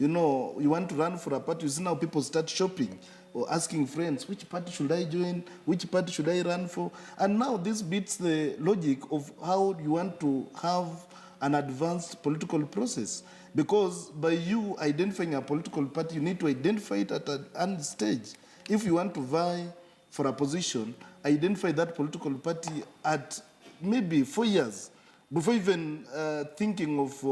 you want to run for a party, you see now people start shopping or asking friends, which party should I join? Which party should I run for? And now this beats the logic of how you want to have an advanced political process. Because by you identifying a political party, you need to identify it at an early stage. If you want to vie for a position, identify that political party at maybe 4 years before even thinking of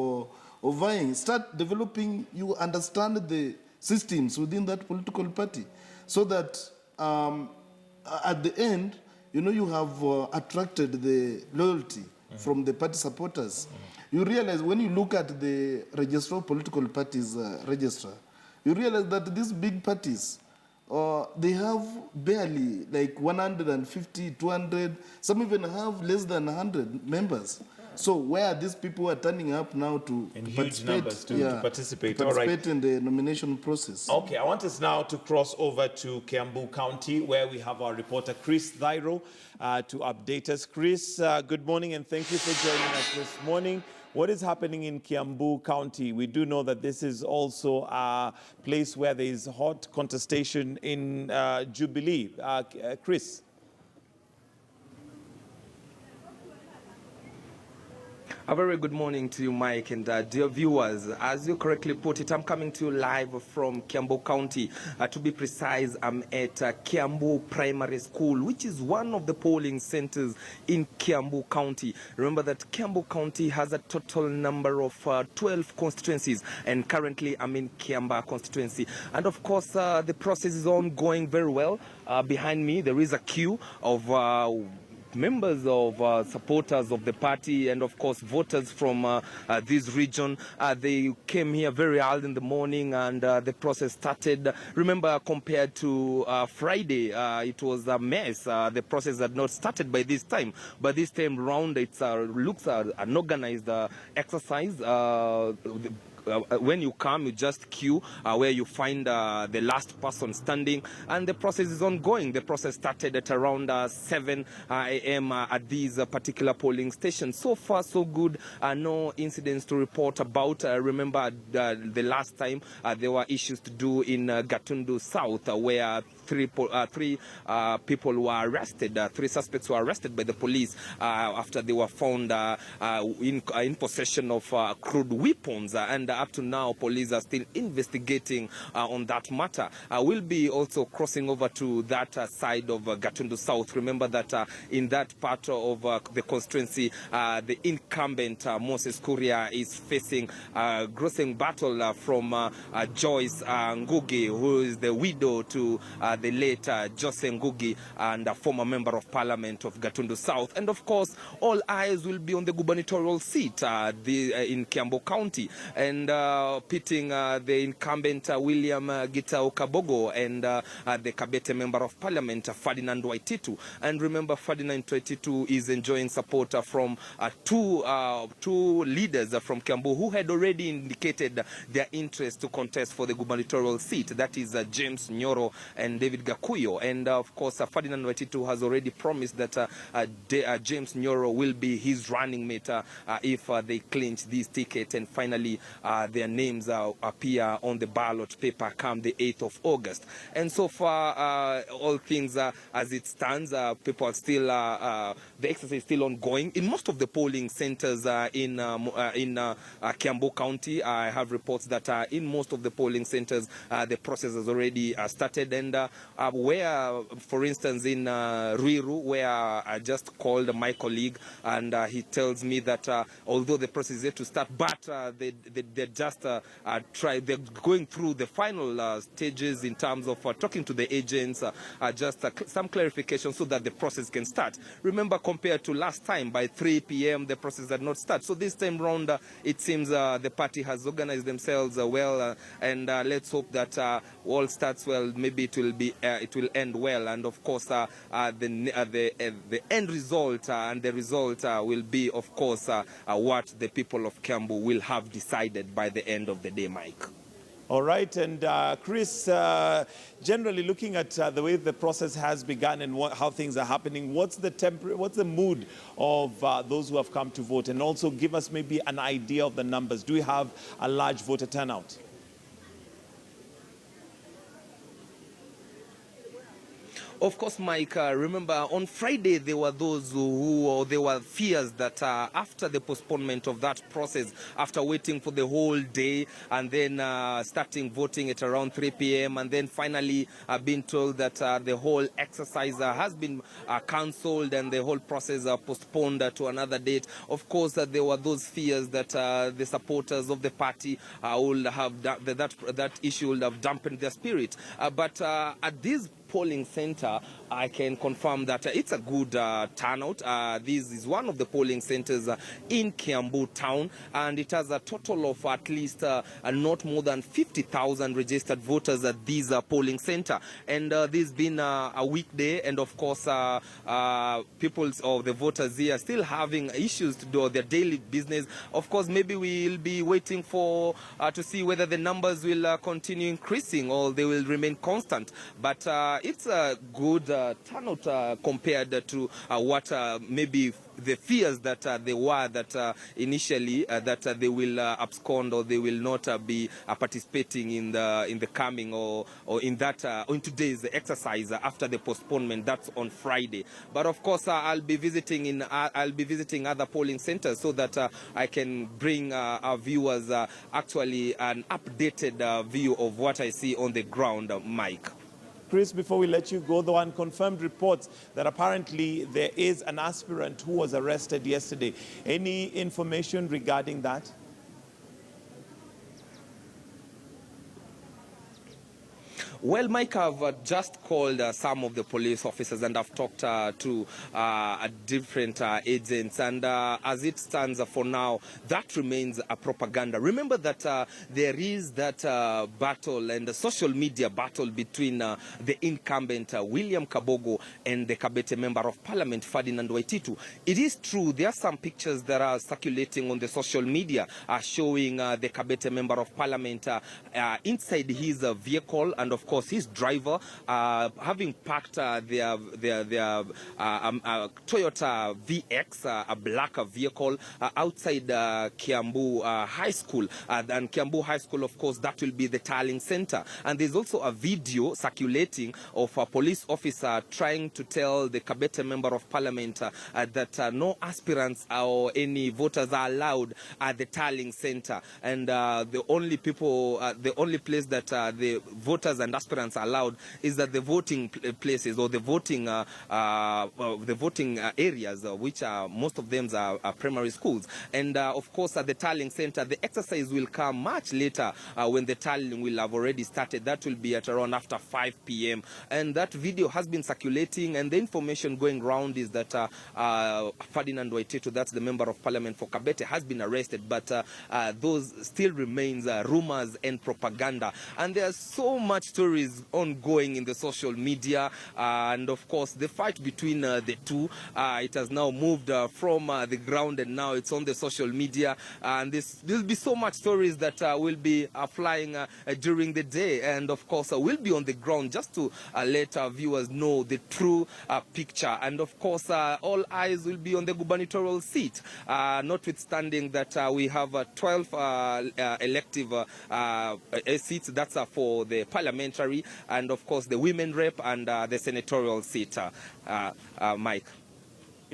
vying. Start developing, you understand the systems within that political party, so that at the end, you have attracted the loyalty from the party supporters. You realize when you look at the registrar of political parties register, you realize that these big parties, they have barely like 150, 200, some even have less than 100 members. So where are these people who are turning up now to participate? Participate in the nomination process. Okay, I want us now to cross over to Kiambu County, where we have our reporter Chris Thairo to update us. Chris, good morning and thank you for joining us this morning. What is happening in Kiambu County? We do know that this is also a place where there is hot contestation in Jubilee. Chris. A very good morning to you, Mike, and dear viewers. As you correctly put it, I'm coming to you live from Kiambu County. To be precise, I'm at Kiambu Primary School, which is one of the polling centers in Kiambu County. Remember that Kiambu County has a total number of 12 constituencies, and currently I'm in Kiamba constituency. And of course, the process is ongoing very well. Behind me, there is a queue of members of supporters of the party and of course voters from this region. They came here very early in the morning and the process started. Remember, compared to Friday, it was a mess. The process had not started by this time, but this time round it looks an organized exercise. When you come, you just queue where you find the last person standing, and the process is ongoing. The process started at around 7 a.m. At these particular polling stations. So far, so good. No incidents to report about. Remember, the last time there were issues to do in Gatundu South, where three people were arrested. 3 suspects were arrested by the police after they were found in possession of crude weapons. And up to now, police are still investigating on that matter. We'll be also crossing over to that side of Gatundu South. Remember that in that part of the constituency, the incumbent Moses Kuria is facing a grossing battle from Joyce Ngugi, who is the widow to the late Jose Ngugi and a former member of parliament of Gatundu South. And of course, all eyes will be on the gubernatorial seat in Kiambu County, and pitting the incumbent William Gitau Kabogo and the Kabete member of parliament Ferdinand Waititu. And remember, Ferdinand Waititu is enjoying support from two leaders from Kiambu who had already indicated their interest to contest for the gubernatorial seat. That is James Nyoro and David Gakuyo. And of course, Ferdinand Waititu has already promised that James Nyoro will be his running mate if they clinch this ticket and finally their names appear on the ballot paper come the 8th of August. And so far, all things as it stands, people are still, the exercise is still ongoing. In most of the polling centers in Kiambu County, I have reports that in most of the polling centers, the process has already started. And where, for instance, in Ruiru, where I just called my colleague, and he tells me that although the process is yet to start, but they're just they're going through the final stages in terms of talking to the agents, just some clarification so that the process can start. Remember, compared to last time, by 3 p.m. the process had not started. So this time round, it seems the party has organized themselves well, and let's hope that all starts well. Maybe it will end well, and of course the end result and the result will be, of course, what the people of Kiambu will have decided by the end of the day, Mike. All right, and Chris, generally looking at the way the process has begun and how things are happening, what's the mood of those who have come to vote? And also give us maybe an idea of the numbers. Do we have a large voter turnout? Of course, Mike, remember on Friday there were those there were fears that after the postponement of that process, after waiting for the whole day and then starting voting at around 3 p.m. and then finally being told that the whole exercise has been cancelled and the whole process postponed to another date. Of course, there were those fears that the supporters of the party will have that issue will have dampened their spirit. But at this polling center, I can confirm that it's a good turnout. This is one of the polling centers in Kiambu town, and it has a total of at least not more than 50,000 registered voters at this polling center. And this has been a weekday, and of course, people or the voters here are still having issues to do their daily business. Of course, maybe we'll be waiting for to see whether the numbers will continue increasing or they will remain constant. But it's a good turnout compared to what maybe the fears that they were that initially that they will abscond or they will not be participating in the coming or in that in today's exercise after the postponement. That's on Friday. But of course, I'll be visiting other polling centers so that I can bring our viewers actually an updated view of what I see on the ground, Mike. Chris, before we let you go, the unconfirmed reports that apparently there is an aspirant who was arrested yesterday. Any information regarding that? Well, Mike, I've just called some of the police officers and I've talked to different agents. And as it stands for now, that remains a propaganda. Remember that there is that battle and the social media battle between the incumbent William Kabogo and the Kabete member of parliament, Ferdinand Waititu. It is true, there are some pictures that are circulating on the social media showing the Kabete member of parliament inside his vehicle, and of course, course, his driver, having parked their Toyota VX, a black vehicle, outside Kiambu High School. And Kiambu High School, of course, that will be the tallying center. And there's also a video circulating of a police officer trying to tell the Kabete member of parliament that no aspirants or any voters are allowed at the tallying center. And the only place that the voters and aspirants are allowed is that the voting places or the voting areas, which are most of them are primary schools. And of course, at the tallying center, the exercise will come much later when the tallying will have already started. That will be at around after 5 p.m. And that video has been circulating, and the information going around is that Ferdinand Waititu, that's the member of parliament for Kabete, has been arrested, but those still remains rumors and propaganda. And there's so much stories ongoing in the social media, and of course the fight between the two, it has now moved from the ground, and now it's on the social media, and there'll be so much stories that will be flying during the day, and of course we'll be on the ground just to let our viewers know the true picture. And of course all eyes will be on the gubernatorial seat, notwithstanding that we have 12 elective seats. That's for the parliamentary, and of course the women rep and the senatorial seat. Mike.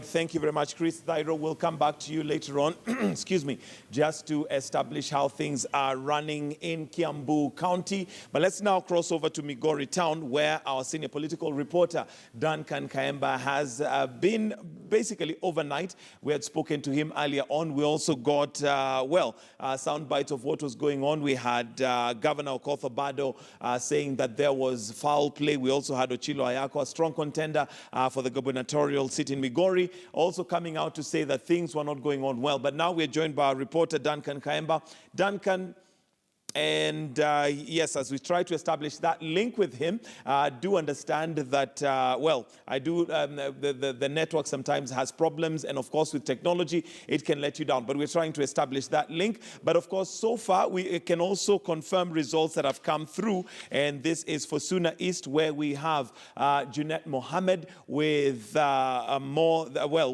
Thank you very much, Chris. Thairo, we'll come back to you later on, excuse me, just to establish how things are running in Kiambu County. But let's now cross over to Migori Town, where our senior political reporter, Duncan Kayemba, has been basically overnight. We had spoken to him earlier on. We also got, sound bites of what was going on. We had Governor Okoth Obado saying that there was foul play. We also had Ochilo Ayako, a strong contender for the gubernatorial seat in Migori, also coming out to say that things were not going on well. But now we're joined by our reporter, Duncan Kayemba. Duncan, and yes, as we try to establish that link with him, do understand that, the network sometimes has problems, and of course with technology, it can let you down. But we're trying to establish that link. But of course, so far, we can also confirm results that have come through, and this is for Suna East, where we have Junet Mohammed with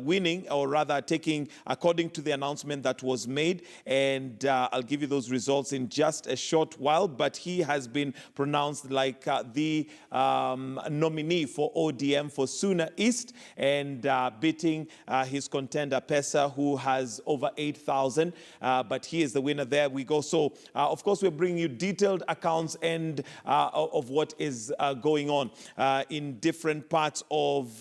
winning, or rather taking, according to the announcement that was made, and I'll give you those results in just a short while, but he has been pronounced like the nominee for ODM for Suna East, and beating his contender Pesa, who has over 8,000, but he is the winner there. We go. So, of course, we're bringing you detailed accounts and of what is going on in different parts of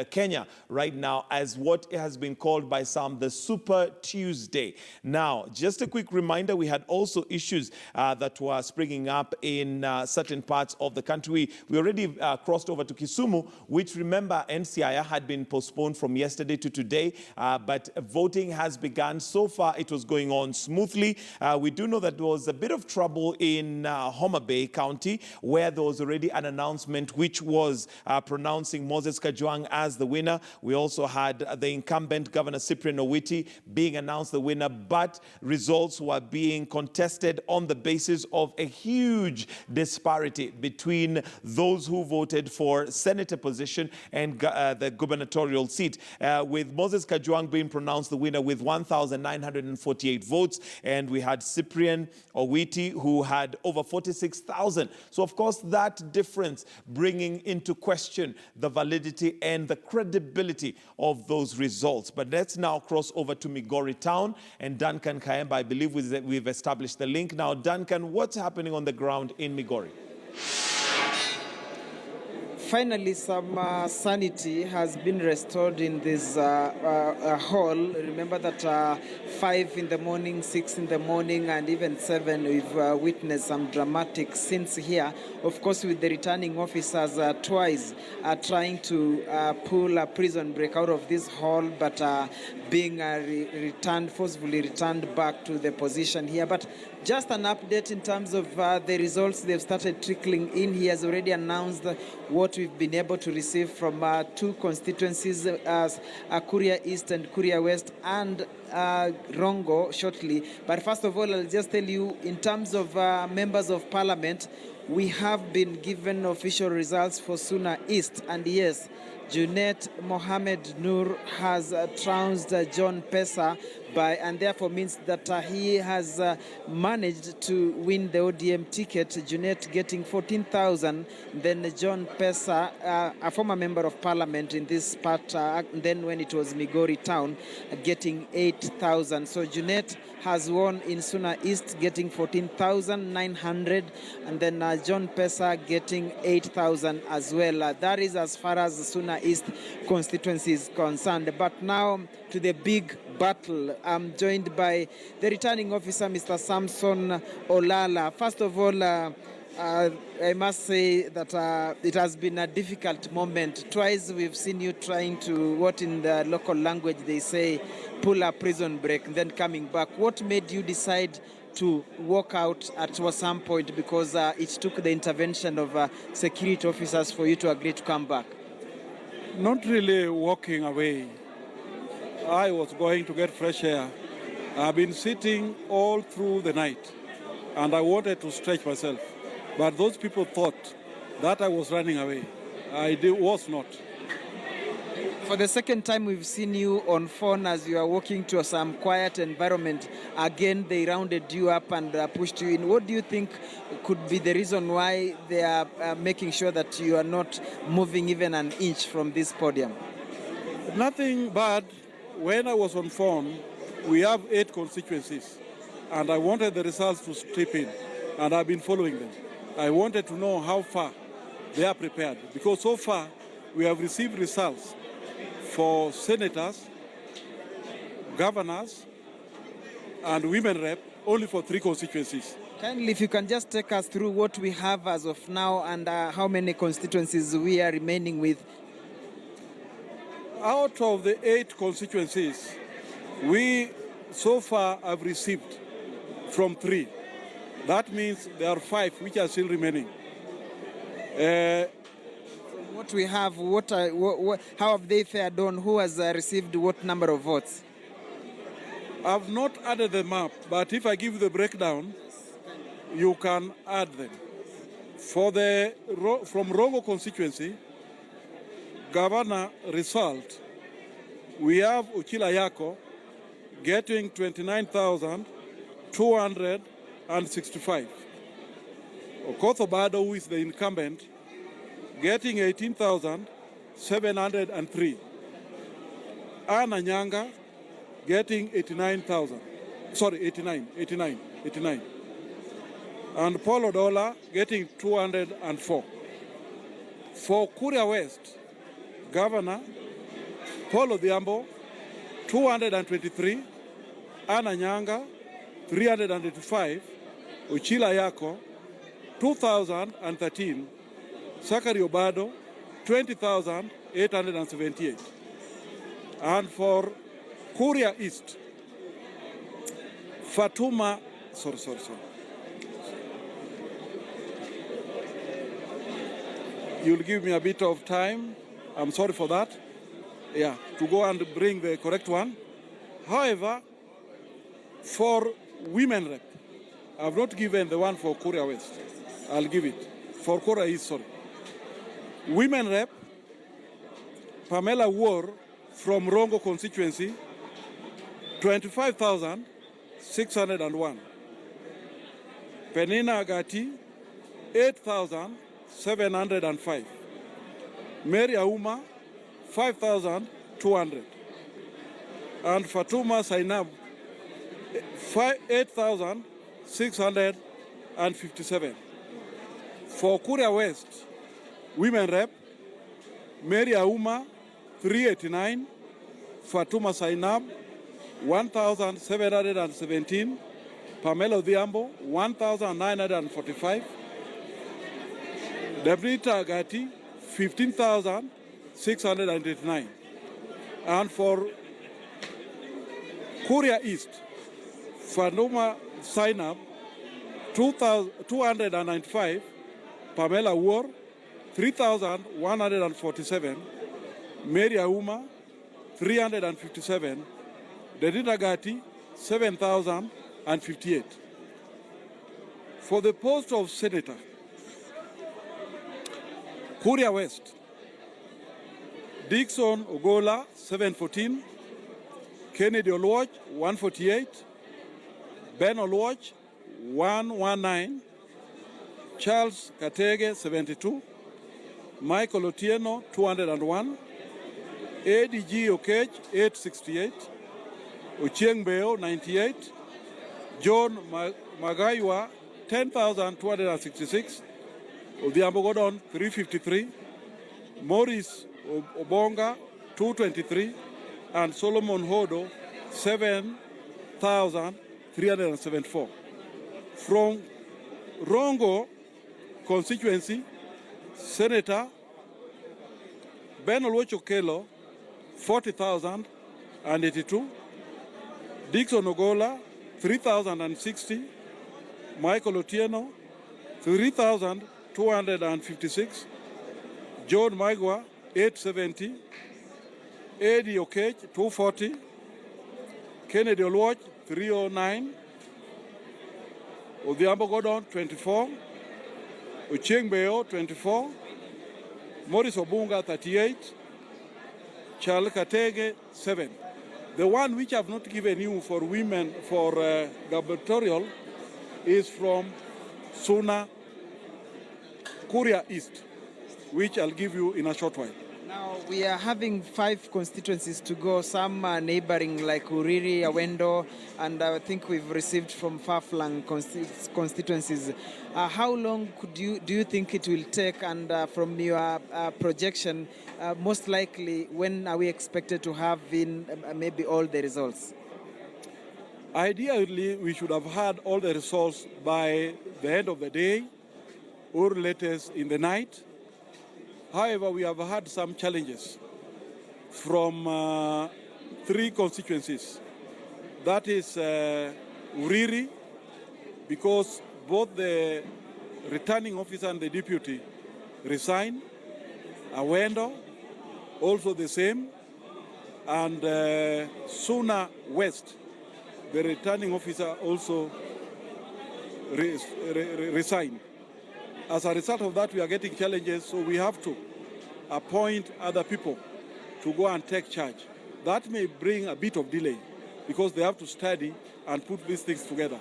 Kenya right now, as what has been called by some the Super Tuesday. Now, just a quick reminder, we had also issues that were springing up in certain parts of the country. We already crossed over to Kisumu, which, remember, NCIA had been postponed from yesterday to today, but voting has begun. So far, it was going on smoothly. We do know that there was a bit of trouble in Homa Bay County, where there was already an announcement which was pronouncing Moses Kajwang as the winner. We also had the incumbent Governor Cyprian Owiti being announced the winner, but results were being contested on the basis of a huge disparity between those who voted for senator position and the gubernatorial seat, with Moses Kajwang being pronounced the winner with 1,948 votes, and we had Cyprian Owiti, who had over 46,000. So, of course, that difference bringing into question the validity and the credibility of those results. But let's now cross over to Migori Town, and Duncan Kayemba, I believe we've established the link. Now, Duncan, what's happening on the ground in Migori? Finally, some sanity has been restored in this hall. Remember that 5 in the morning, 6 in the morning, and even 7, we've witnessed some dramatic scenes here. Of course, with the returning officers twice trying to pull a prison break out of this hall, but being forcefully returned back to the position here. But just an update in terms of the results. They've started trickling in. He has already announced what we've been able to receive from 2 constituencies, as Kuria East and Kuria West, and Rongo shortly. But first of all, I'll just tell you, in terms of members of parliament, we have been given official results for Suna East, and yes, Junet Mohamed Nur has trounced John Pesa and therefore means that he has managed to win the ODM ticket. Junet getting 14,000, then John Pesa, a former member of parliament in this part, then when it was Migori town, getting 8,000. So Junet has won in Suna East, getting 14,900, and then John Pesa getting 8,000 as well. That is as far as the Suna East constituency is concerned. But now to the big battle. I'm joined by the returning officer, Mr. Samson Olala. First of all, I must say that it has been a difficult moment. Twice we've seen you trying to, what in the local language they say, pull a prison break and then coming back. What made you decide to walk out at some point, because it took the intervention of security officers for you to agree to come back? Not really walking away. I was going to get fresh air. I've been sitting all through the night and I wanted to stretch myself. But those people thought that I was running away. I was not. For the second time we've seen you on phone as you are walking to some quiet environment. Again, they rounded you up and pushed you in. What do you think could be the reason why they are making sure that you are not moving even an inch from this podium? Nothing bad. When I was on phone, we have 8 constituencies, and I wanted the results to strip in, and I've been following them. I wanted to know how far they are prepared, because so far we have received results for senators, governors, and women rep only for 3 constituencies. Kindly, if you can just take us through what we have as of now and how many constituencies we are remaining with. Out of the 8 constituencies, we so far have received from 3. That means there are 5 which are still remaining. From what we have, how have they fared on? Who has received what number of votes? I've not added them up, but if I give you the breakdown, you can add them. From Rongo constituency, governor result, we have Uchila Yako getting 29,265. Okotho Bado, who is the incumbent, getting 18,703. Anna Nyanga getting 89,000. Sorry, 89. And Paul Odola getting 204. For Kuria West, Governor Paul Odhiambo, 223, Anna Nyanga, 385, Uchila Yako, 2,013, Sakari Obado, 20,878. And for Kuria East, Fatuma, sorry. You'll give me a bit of time. I'm sorry for that. Yeah, to go and bring the correct one. However, for women rep, I've not given the one for Kuria West. I'll give it. For Kuria East, sorry. Women rep, Pamela War from Rongo constituency, 25,601. Penina Agati, 8,705. Mary Auma, 5,200. And Fatuma Sainab, 8,657. For Kuria West, women rep, Mary Auma, 389. Fatuma Sainab, 1,717. Pamela Odhiambo, 1,945. Debrita Agati, 15,689. And for Kuria East, Fatuma Sainab, 295. Pamela War, 3,147. Mary Auma, 357. Dedita Gati, 7,058. For the post of senator, Kuria West, Dixon Ogola, 714. Kennedy Olwach, 148. Ben Olwach, 119. Charles Katege, 72. Michael Otieno, 201. ADG Okech, 868. Ochieng Beo, 98. John Magaiwa, 10,266. Odhiambo Godon, 353. Morris Obonga, 223. And Solomon Hodo, 7,374. From Rongo constituency, Senator Ben Olwach Okello, 40,082. Dixon Ogola, 3,060. Michael Otieno, 3,256. John Maigwa, 870. Eddie Okech, 240. Kennedy Olwach, 309. Odhiambo Godon, 24. Ochieng Beo, 24. Morris Obunga, 38. Charles Katege, 7. The one which I've not given you for women, for gubernatorial, is from Suna, Kuria East, which I'll give you in a short while. Now, we are having 5 constituencies to go, some are neighboring like Uriri, Awendo, and I think we've received from far-flung constituencies. How long do you think it will take, and from your projection, most likely, when are we expected to have in maybe all the results? Ideally, we should have had all the results by the end of the day or latest in the night. However, we have had some challenges from 3 constituencies. That is Uriri, because both the returning officer and the deputy resigned. Awendo, also the same. And Suna West, the returning officer also resigned. As a result of that, we are getting challenges, so we have to appoint other people to go and take charge. That may bring a bit of delay because they have to study and put these things together.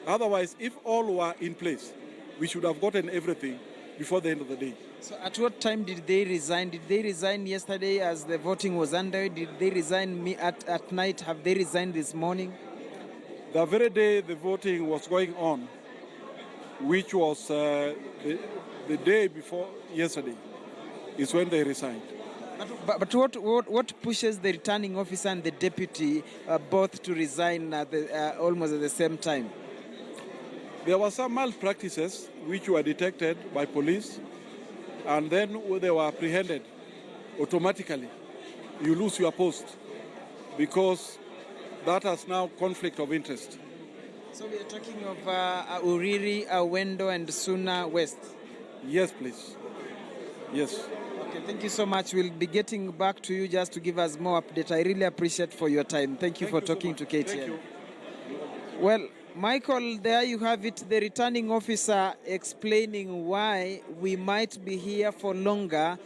Otherwise, if all were in place, we should have gotten everything before the end of the day. So at what time did they resign? Did they resign yesterday as the voting was under? Did they resign at night? Have they resigned this morning? The very day the voting was going on, which was the day before yesterday, is when they resigned. But what pushes the returning officer and the deputy both to resign almost at the same time? There were some malpractices which were detected by police, and then they were apprehended automatically. You lose your post because that has now conflict of interest. So we are talking of Uriri, Awendo, and Suna West? Yes, please. Yes. Okay, thank you so much. We'll be getting back to you just to give us more update. I really appreciate for your time. Thank you for talking to KTN. Thank you. Well, Michael, there you have it, the returning officer explaining why we might be here for longer.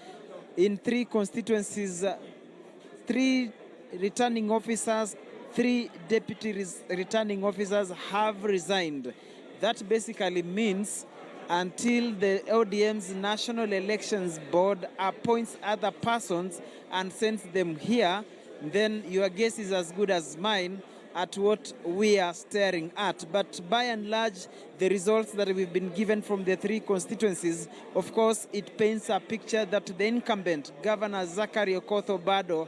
In 3 constituencies, 3 returning officers, 3 deputy returning officers have resigned. That basically means until the ODM's National Elections Board appoints other persons and sends them here, then your guess is as good as mine at what we are staring at. But by and large, the results that we've been given from the 3 constituencies, of course, it paints a picture that the incumbent, Governor Zachary Okoth Obado,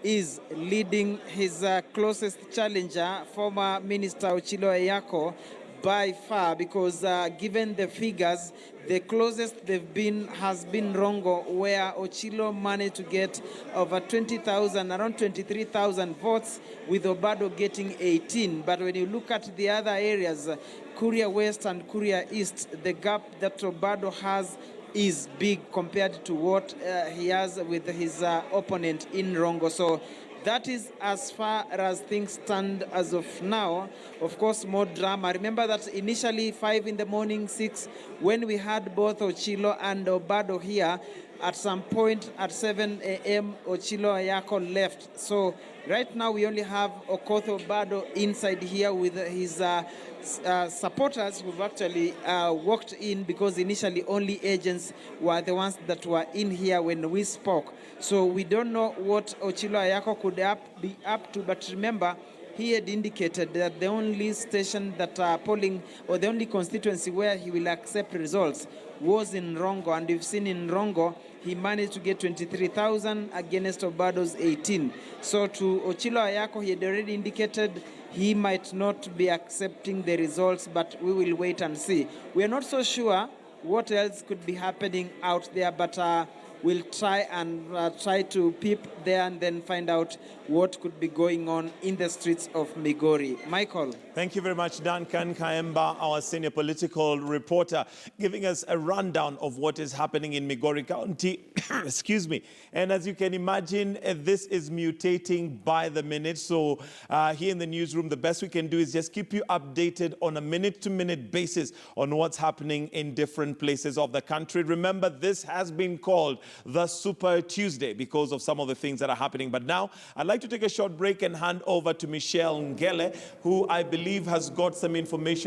is leading his closest challenger, former Minister Ochilo Eyako, by far, because given the figures, the closest they've been has been Rongo, where Ochilo managed to get over 20,000, around 23,000 votes, with Obado getting 18. But when you look at the other areas, Kuria West and Kuria East, the gap that Obado has is big compared to what he has with his opponent in Rongo. So that is as far as things stand as of now. Of course, more drama. Remember that initially 5 in the morning, 6, when we had both Ochilo and Obado here, at some point at 7 a.m., Ochilo Ayako left. So right now we only have Okoth Obado inside here with his supporters who've actually walked in, because initially only agents were the ones that were in here when we spoke. So we don't know what Ochilo Ayako could be up to, but remember, he had indicated that the only station that polling, or the only constituency where he will accept results, was in Rongo. And we've seen in Rongo, he managed to get 23,000 against Obado's 18. So to Ochilo Ayako, he had already indicated he might not be accepting the results, but we will wait and see. We are not so sure what else could be happening out there, but we'll try to peep there and then find out what could be going on in the streets of Migori. Michael. Thank you very much, Duncan Kayemba, our senior political reporter, giving us a rundown of what is happening in Migori County. Excuse me. And as you can imagine, this is mutating by the minute. So here in the newsroom, the best we can do is just keep you updated on a minute-to-minute basis on what's happening in different places of the country. Remember, this has been called the Super Tuesday because of some of the things that are happening. But now, I'd like to take a short break and hand over to Michelle Ngele, who I believe has got some information